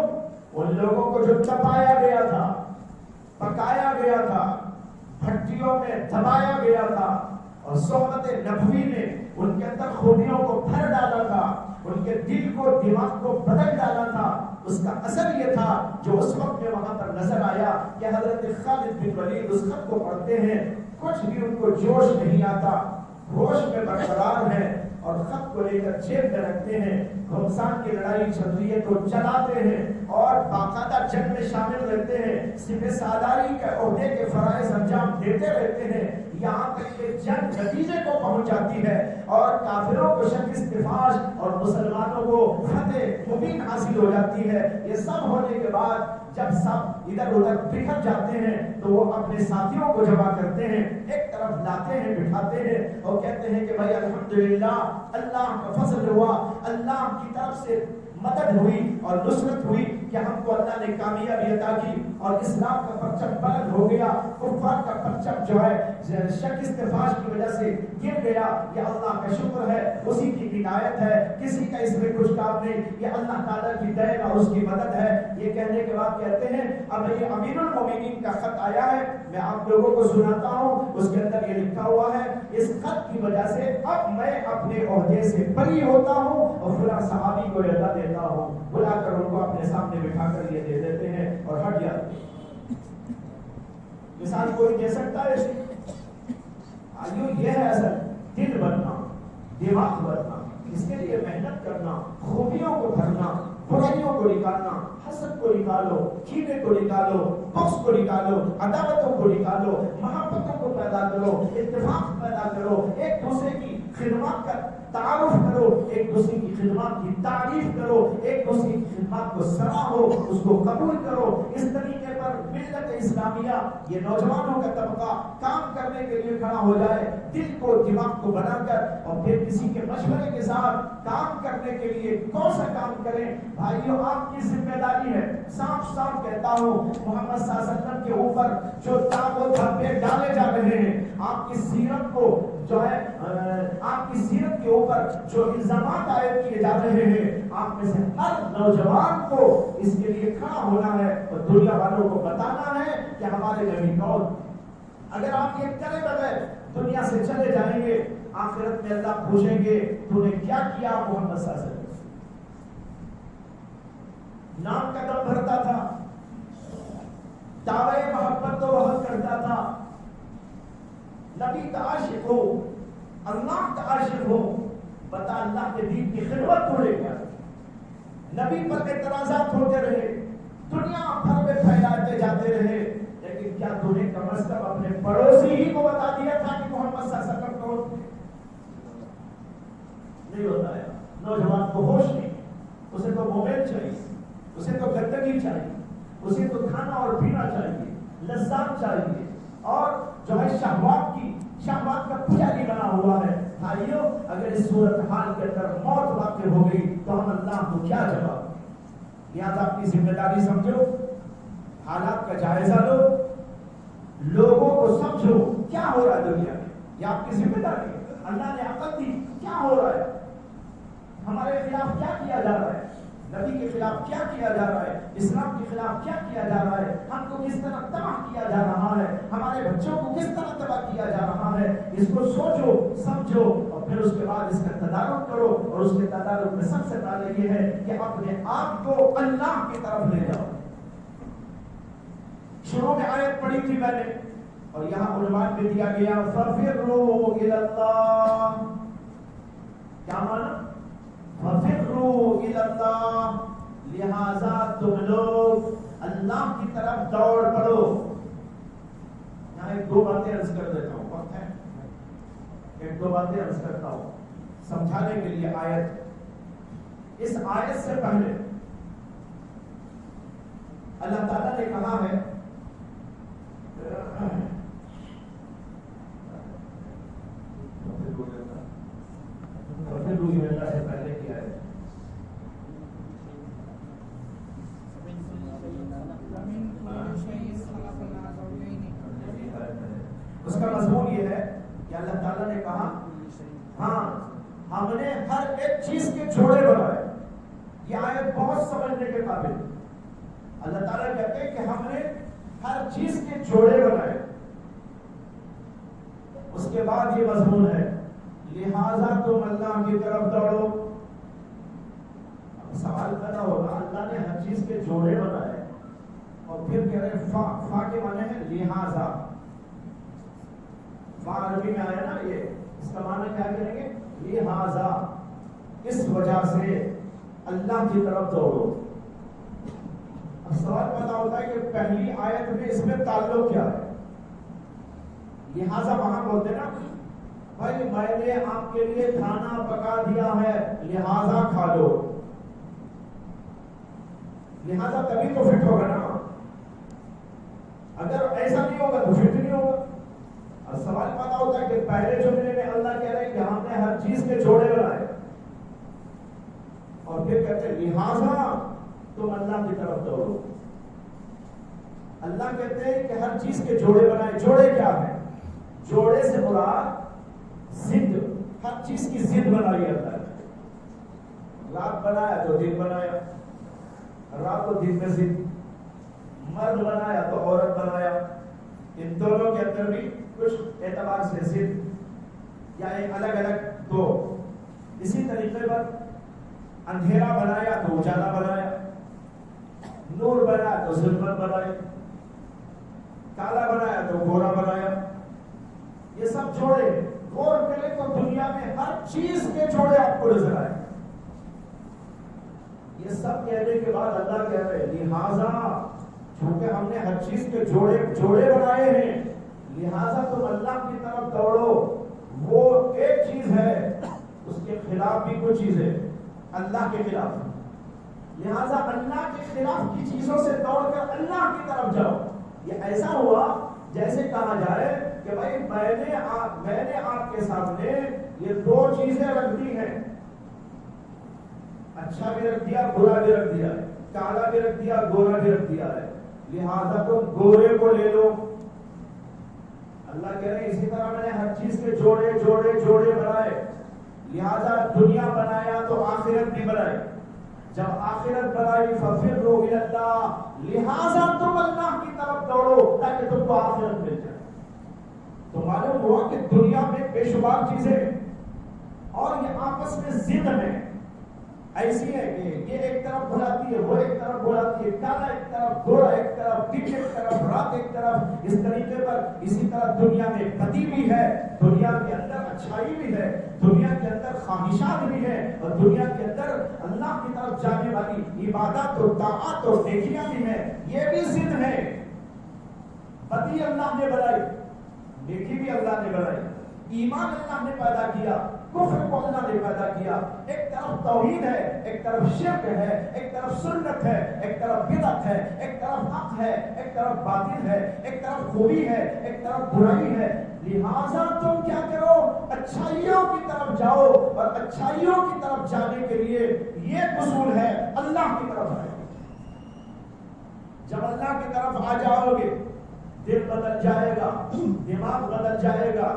ان لوگوں کو جو تپایا گیا تھا, پکایا گیا تھا, بھٹیوں میں دبایا گیا تھا, اور صحبت نبوی نے ان کے اندر خوبیوں کو بھر ڈالا تھا, ان کے دل کو, دماغ کو بدل ڈالا تھا, اس کا اثر یہ تھا جو اس وقت میں وہاں پر نظر آیا کہ حضرت خالد بن ولید اس خط کو پڑھتے ہیں, کچھ بھی ان کو جوش نہیں آتا, ہوش میں برقرار ہے, اور خط کو لے کر جیب میں رکھتے ہیں. خمسان کی لڑائی چل رہی ہے تو چلاتے ہیں, اور باقاعدہ جنگ میں شامل رہتے ہیں, سپہ سالاری کے عہدے کے فرائض انجام دیتے رہتے ہیں, یہاں تک کہ جنگ نتیجے کو پہنچ جاتی ہے, اور کافروں کو شکست فاش اور مسلمانوں کو فتح مبین حاصل ہو جاتی ہے. یہ سب ہونے کے بعد جب سب ادھر ادھر بکھر جاتے ہیں تو وہ اپنے ساتھیوں کو جمع کرتے ہیں, ایک طرف لاتے ہیں, بٹھاتے ہیں, اور کہتے ہیں کہ بھائی الحمدللہ اللہ کا فضل ہوا, اللہ کی طرف سے مدد ہوئی اور نصرت ہوئی کہ ہم کو اللہ نے کامیابی عطا کی, اور اسلام کا پرچم بلند ہو گیا, کفار کا پرچم جو ہے شکست فاش کی وجہ سے گر گیا. یہ اللہ کا شکر ہے, اسی کی عنایت ہے, کسی کا اس میں کچھ کام نہیں, یہ اللہ تعالیٰ کی دین اور اس کی مدد ہے. یہ کہنے کے بعد کہتے ہیں اب یہ امیر المومنین کا خط آیا ہے, میں آپ لوگوں کو سناتا ہوں. اس کے اندر یہ لکھا ہوا ہے, اس خط کی وجہ سے اب میں اپنے عہدے سے بری ہوتا ہوں, اور فلاں صحابی کو عہدہ دیتا ہوں. بلا کر ان کو اپنے سامنے بٹھا کر یہ دے دیتے ہیں اور ہٹ جاتے ہیں. مثال کوئی دے سکتا ہے اسے؟ یہ ہے اصل دل بننا, دماغ بننا, اس کے لیے محنت کرنا, خوبیوں کو بھرنا, برائیوں کو نکالنا, حسد کو نکالو, کینے کو نکالو, بغض کو نکالو, عداوتوں کو نکالو, محبتوں کو پیدا کرو, اتفاق پیدا کرو, ایک دوسرے کی خدمات کا تعارف کرو, ایک دوسرے کی خدمات کی تعریف کرو, ایک دوسرے کی خدمات کو سراہو, اس کو قبول کرو. اس طریقے پر ملت اسلامیہ, یہ نوجوانوں کا طبقہ کام کرنے کے لیے کھڑا ہو جائے, دل کو, دماغ کو بنا کر, اور پھر کسی کے مشورے کے ساتھ کام کرنے کے لیے کون سا کام کریں. بھائیو, آپ کی ذمہ داری ہے. صاف صاف کہتا ہوں, محمد صلی اللہ علیہ وسلم کے اوپر جو داغ و دھبے ڈالے جا رہے ہیں, آپ کی سیرت کو جو ہے, آپ کی سیرت کے اوپر جو الزامات عائد کیے جا رہے ہیں, آپ میں سے ہر نوجوان کو اس کے لیے کھڑا ہونا ہے اور دنیا والوں کو بتانا ہے کہ ہمارے نبی کون. اگر آپ یہ کرے بغیر دنیا سے چلے جائیں گے, آخرت میں اللہ پوچھیں گے تو نے کیا کیا محمد صلی اللہ علیہ وسلم. نام کا دم بھرتا تھا, دعوے محبت تو بہت کرتا تھا, نبی کا عاشق ہو, اللہ کا عاشق ہو, بتا اللہ کے دین کی خدمت کو لے کر نبی پر اعتراضات ہوتے رہے, دنیا بھر میں پھیلاتے جاتے رہے, لیکن کیا تو نے کم از کم اپنے پڑوسی ہی کو بتا دیا تھا کہ محمد صلی اللہ علیہ وسلم کون؟ نہیں بتایا. نوجوان کو ہوش نہیں, اسے تو موبائل چاہیے, اسے تو گندگی چاہیے, اسے تو کھانا اور پینا چاہیے, لذات چاہیے, اور جو ہے شہوات کا پجاری بنا ہوا ہے. بھائیو, اگر اس صورتحال کے اندر موت واقع ہو گئی تو ہم اللہ کو کیا جواب دیں؟ لہٰذا اپنی ذمہ داری سمجھو, حالات کا جائزہ لو, لوگوں کو سمجھو کیا ہو رہا ہے دنیا میں, یہ آپ کی ذمہ داری ہے. اللہ نے عقل دی, کیا ہو رہا ہے, ہمارے خلاف کیا کیا جا رہا ہے, نبی کے خلاف کیا کیا جا رہا ہے, اسلام کے خلاف کیا کیا جا رہا ہے, ہم کو کس طرح تباہ کیا جا رہا ہے, ہمارے بچوں کو کس طرح تباہ کیا جا رہا ہے. اس کو سوچو, سمجھو, اور پھر اس کے بعد اس کا تدارک کرو. اور اس کے تدارک میں سب سے پہلے یہ ہے کہ اپنے آپ کو اللہ کی طرف لے جاؤ. شروع میں آیت پڑھی تھی میں نے, اور یہاں عنوان بھی دیا گیا فَفِرُّوا إِلَى اللَّهِ, کیا مانا؟ فَفِرُّوا إِلَى اللَّهِ، لہذا تم لوگ اللہ کی طرف دوڑ پڑو. یہاں ایک دو باتیں عرض کر دیتا ہوں، وقت ہے ایک دو باتیں عرض کرتا ہوں سمجھانے کے لیے. آیت، اس آیت سے پہلے اللہ تعالیٰ نے کہا ہے سے پہلے کیا ہے اس کا مضمون یہ ہے کہ اللہ تعالیٰ نے کہا ہاں ہم نے ہر ایک چیز کے جوڑے بنائے. یہ آیت بہت سمجھنے کے قابل. اللہ تعالیٰ کہتے ہیں کہ ہم نے ہر چیز کے جوڑے بنائے. اس کے بعد یہ مضمون ہے لہذا تم اللہ کی طرف دوڑو. سوال پیدا ہوگا اللہ نے ہر چیز کے جوڑے بنائے اور پھر کہہ رہے فا کے معنی ہے لہذا. فا عربی میں آیا نا، یہ اس کا معنی کیا کریں گے؟ لہذا، اس وجہ سے اللہ کی طرف دوڑو. اب سوال پیدا ہوتا ہے کہ پہلی آیت میں اس میں تعلق کیا ہے؟ لہذا وہاں بولتے نا بھائی میں نے آپ کے لیے کھانا پکا دیا ہے لہذا کھا لو. لہذا تبھی تو فٹ ہوگا نا. اگر ایسا نہیں ہوگا تو فٹ نہیں ہوگا. اور سوال پیدا ہوتا ہے کہ پہلے جملے میں اللہ کہہ رہے ہیں کہ ہم نے ہر چیز کے جوڑے بنائے اور پھر کہتے ہیں لہذا تم اللہ کی طرف دوڑو. اللہ کہتے ہیں کہ ہر چیز کے جوڑے بنائے. جوڑے کیا ہے؟ جوڑے سے مراد ضد. ہر چیز کی ضد بنائی اللہ ہے. رات بنایا تو دن بنایا، رات و دن میں ضد. مرد بنایا تو عورت بنایا. ان دونوں کے اندر بھی کچھ اعتبار سے ضد یا ایک الگ الگ دو. اسی طریقے پر اندھیرا بنایا تو اجالا بنایا، نور بنایا تو ظلمت بنایا، کالا بنایا تو گورا بنایا. یہ سب جوڑے. غور کریں تو دنیا میں ہر چیز کے جوڑے آپ کو نظر آئے. یہ سب کہنے کے بعد اللہ کہہ رہے لہذا چونکہ ہم نے ہر چیز کے جوڑے بنائے ہیں لہذا تم اللہ کی طرف دوڑو. وہ ایک چیز ہے، اس کے خلاف بھی کچھ چیز ہے اللہ کے خلاف. لہذا اللہ کے خلاف کی چیزوں سے دوڑ کر اللہ کی طرف جاؤ. یہ ایسا ہوا جیسے کہا جائے کہ بھائی میں نے آپ کے سامنے یہ دو چیزیں رکھ دی ہیں، اچھا بھی رکھ دیا برا بھی رکھ دیا ہے، کالا بھی رکھ دیا گورا بھی رکھ دیا ہے، لہذا تم گورے کو لے لو. اللہ کہہ رہے ہیں اسی طرح میں نے ہر چیز کے جوڑے بنائے. لہذا دنیا بنایا تو آخرت بھی بنائی. جب آخرت بنائی فَفِرُّوا إِلَى اللَّهِ، لہذا تم اللہ کی طرف دوڑو تاکہ تم کو آخرت مل جائے. تو معلوم ہوا کہ دنیا میں بے شمار چیزیں اور یہ آپس میں ضد ہے. ایسی ہے کہ یہ ایک طرف بلاتی ہے، وہ ایک طرف بلاتی ہے، کالا ایک طرف، گورا ایک طرف، دن ایک طرف، رات ایک طرف. اس طریقے پر اسی طرح دنیا میں بدی بھی ہے، دنیا کے اندر اچھائی بھی ہے، دنیا کے اندر خواہشات بھی ہے، اور دنیا کے اندر اللہ کی طرف جانے والی عبادت اور طاعت اور نیکیاں بھی ہیں. یہ بھی ضد ہے. بدی اللہ نے بنائی، نیکی بھی اللہ نے بنائی. ایمان اللہ نے پیدا کیا، کفر کو اللہ نے پیدا کیا. ایک طرف توحید ہے، ایک طرف شرک ہے، ایک طرف سنت ہے، ایک طرف بدعت ہے، ایک طرف حق ہے، ایک طرف باطل ہے، ایک طرف خوبی ہے، ایک طرف برائی ہے. لہذا تم کیا کرو؟ اچھائیوں کی طرف جاؤ، اور اچھائیوں کی طرف جانے کے لیے یہ اصول ہے اللہ کی طرف آئے. جب اللہ کی طرف آ جاؤ گے دل بدل جائے گا، دماغ بدل جائے گا،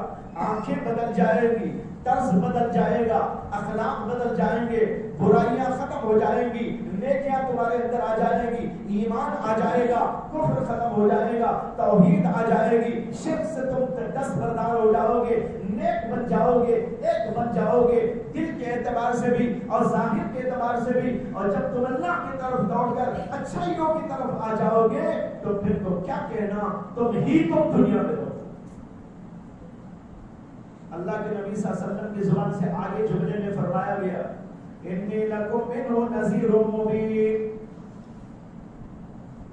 آنکھیں بدل جائے گی، طرز بدل جائے گا، اخلاق بدل جائیں گے، برائیاں ختم ہو جائیں گی، نیکیاں تمہارے اندر آ جائیں گی، ایمان آ جائے گا، کفر ختم ہو جائے گا، توحید آ جائے گی، شرک سے تم دستبردار ہو جاؤ گے، نیک بن جاؤ گے، ایک بن جاؤ گے، دل کے اعتبار سے بھی اور ظاہر کے اعتبار سے بھی. اور جب تم اللہ کی طرف دوڑ کر اچھائیوں کی طرف آ جاؤ گے تو پھر تو کیا کہنا، تم ہی تم دنیا میں ہو. اللہ کے نبی صلی اللہ علیہ وسلم کی زبان سے آگے جملے میں فرمایا گیا انی لکم منہ نذیر مبین،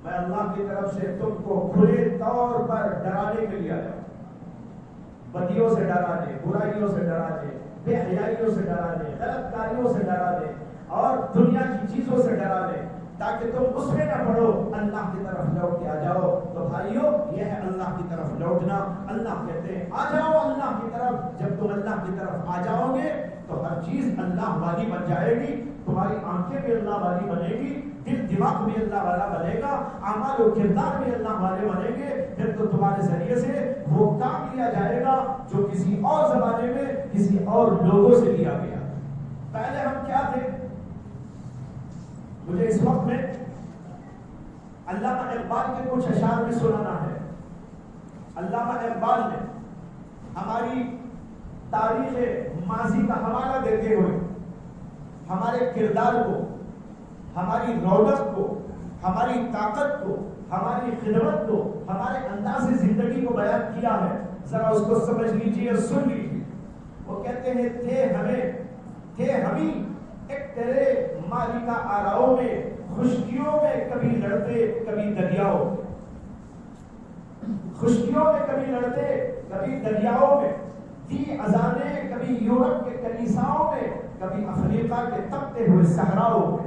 میں اللہ کی طرف سے تم کو کھلے طور پر ڈرانے کے لیے آیا ہوں، بدیوں سے ڈرانے، برائیوں سے ڈرانے، بے حیائیوں سے ڈرانے، غلط کاریوں سے ڈرانے اور دنیا کی چیزوں سے ڈرانے، تاکہ تم اس میں نہ پڑو، اللہ کی طرف لوٹ کے آ جاؤ۔ تو بھائیو یہ ہے اللہ کی طرف لوٹنا۔ اللہ کہتے ہیں آ جاؤ اللہ کی طرف۔ جب تم اللہ کی طرف آ جاؤ گے تو ہر چیز اللہ والی بن جائے گی، تمہاری آنکھیں بھی اللہ والی بنے گی، دل دماغ بھی اللہ والا بنے گا، اعمال و کردار بھی اللہ والے بنیں گے۔ پھر تو تمہارے ذریعے سے وہ کام لیا جائے گا جو کسی اور زمانے میں کسی اور لوگوں سے لیا گیا۔ پہلے ہم کیا تھے؟ مجھے اس وقت میں علامہ اقبال کے کچھ اشعار میں سنانا ہے۔ علامہ اقبال نے ہماری تاریخ ماضی کا حوالہ دیتے ہوئے ہمارے کردار کو، ہماری رونق کو، ہماری طاقت کو، ہماری خدمت کو، ہمارے انداز زندگی کو بیان کیا ہے۔ ذرا اس کو سمجھ لیجیے اور سن لیجیے۔ وہ کہتے ہیں تھے ہمیں ایک تیرے مالکہ آراؤں میں، خشکیوں میں کبھی لڑتے کبھی دریاؤں میں، خشکیوں میں کبھی لڑتے کبھی دریاؤں میں، تھی اذانیں کبھی یورپ کے کلیساؤں میں، کبھی افریقہ کے تپتے ہوئے صحراؤں میں،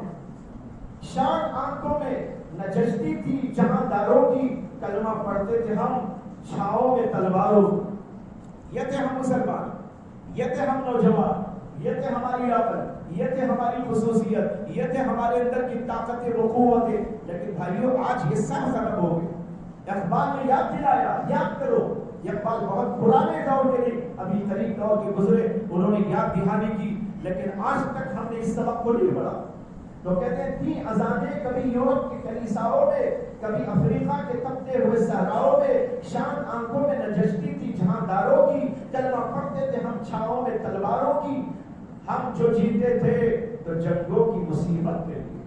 شان آنکھوں میں نجشتی تھی جہاں داروں کی، کلمہ پڑھتے تھے ہم چھاؤں میں تلواروں۔ یہ تھے ہم مسلمان، یہ تھے ہم نوجوان، یہ تھے ہماری عقل، یہ تھے ہماری خصوصیت، یہ تھے ہمارے اندر کی طاقتیں و قوتیں۔ لیکن بھائیو آج یہ سب ختم ہو گئے۔ اقبال نے یاد دلایا، یاد کرو۔ اقبال بہت پرانے دور کے نہیں، ابھی قریب دور کے گزرے، انہوں نے یاد دہانی کی، لیکن آج تک ہم نے اس سبق کو نہیں پڑھا۔ تو کہتے ہیں تھی اذانیں کبھی یورپ کے کلیساؤں میں، کبھی افریقہ کے تپتے ہوئے صحراؤں میں، شان آنکھوں میں نجشتی تھی جہاں داروں کی، کلمہ پڑھتے تھے ہم چھاؤں میں تلواروں کی۔ ہم جو جیتے تھے تو جنگوں کی مصیبت کے لیے،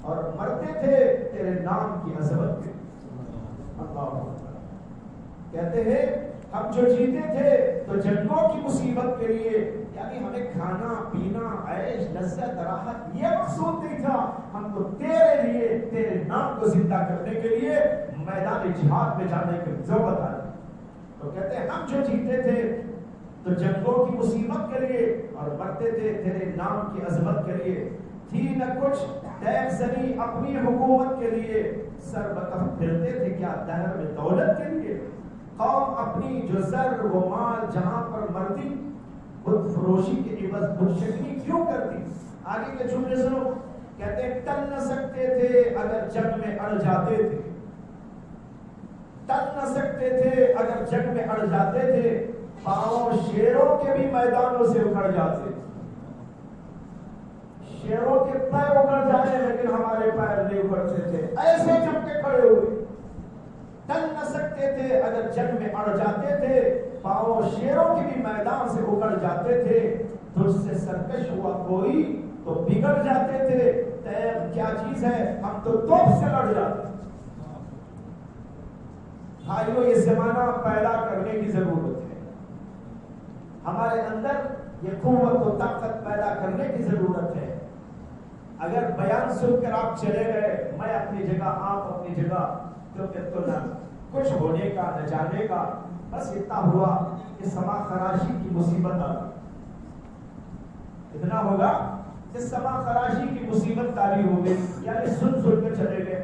اور مرتے تھے تیرے نام کی عظمت کے لیے۔ اللہ کہتے ہیں ہم جو جیتے تھے تو جنگوں کی مصیبت کے لیے، یعنی ہمیں کھانا پینا عیش لذت راحت یہ مقصود نہیں تھا، ہم تو تیرے لیے تیرے نام کو زندہ کرنے کے لیے میدان جہاد میں جانے کی ضرورت آئی۔ تو کہتے ہیں ہم جو جیتے تھے تو جنگوں کی مصیبت کے لیے، اور مرتے تھے تیرے نام کی عظمت کے لیے۔ تھی نہ کچھ دیکھ زنی اپنی حکومت کے لیے، سر بطخ پھرتے تھے کیا دہر میں دولت کے لیے۔ قوم اپنی جو زر و مال جہاں پر مرتی، بت فروشی کے عوض بت شکنی کیوں کرتی۔ آگے کے جملے سنو، کہتے ہیں ٹل نہ سکتے تھے اگر جنگ میں اڑ جاتے تھے، ٹل نہ سکتے تھے اگر جنگ میں اڑ جاتے تھے، پاؤں شیروں کے بھی میدانوں سے اکھڑ جاتے تھے۔ شیروں کے پیر اکھڑ جاتے لیکن ہمارے پیر نہیں اکھڑتے تھے، ایسے جم کے کھڑے ہوئے۔ ٹل نہ سکتے تھے اگر جنگ میں اڑ جاتے تھے، پاؤں شیروں کے بھی میدان سے اکھڑ جاتے تھے۔ تجھ سے سرکش ہوا کوئی تو بگڑ جاتے تھے، تیر کیا چیز ہے ہم تو توپ سے لڑ جاتے۔ بھائیو یہ زمانہ پیدا کرنے کی ضرورت ہے، ہمارے اندر یہ قوت و طاقت پیدا کرنے کی ضرورت ہے۔ اگر بیان سن کر آپ چلے گئے، میں اپنی جگہ آپ اپنی جگہ، تو نہ کچھ ہونے کا نہ جانے کا، بس اتنا ہوا کہ سما خراشی کی مصیبت آ گئی۔ اتنا ہوگا کہ سما خراشی کی مصیبت تاری ہو گئی، یعنی سن کر چلے گئے،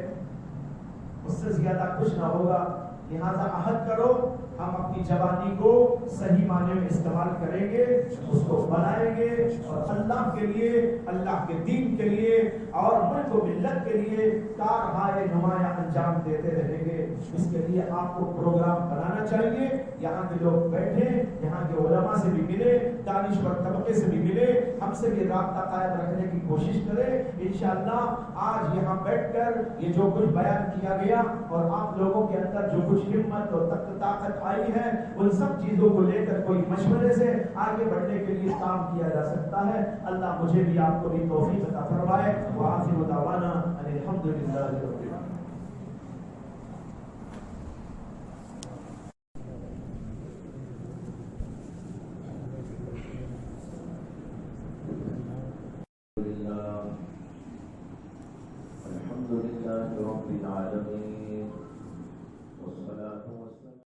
اس سے زیادہ کچھ نہ ہوگا۔ لہذا عہد کرو ہم اپنی جوانی کو صحیح معنی میں استعمال کریں گے، اس کو بنائیں گے اور اللہ کے لیے، اللہ کے دین کے لیے اور ملک و ملت کے لیے کارہائے نمایاں انجام دیتے رہیں گے۔ اس کے لیے آپ کو پروگرام بنانا چاہیے، یہاں کے لوگ بیٹھیں، یہاں کے علماء سے بھی ملے، دانشور طبقے سے بھی ملے، ہم سے بھی رابطہ قائم رکھنے کی کوشش کریں۔ انشاءاللہ آج یہاں بیٹھ کر یہ جو کچھ بیان کیا گیا اور آپ لوگوں کے اندر جو کچھ ہمت اور طاقت آئی ہے، ان سب چیزوں کو لے کر کوئی مشورے سے آگے بڑھنے کے لیے کام کیا جا سکتا ہے۔ اللہ مجھے بھی آپ کو بھی توفیق عطا فرمائے۔ وآخر دعوانا ان الحمدللہ رب العالمین۔ رب العالمین.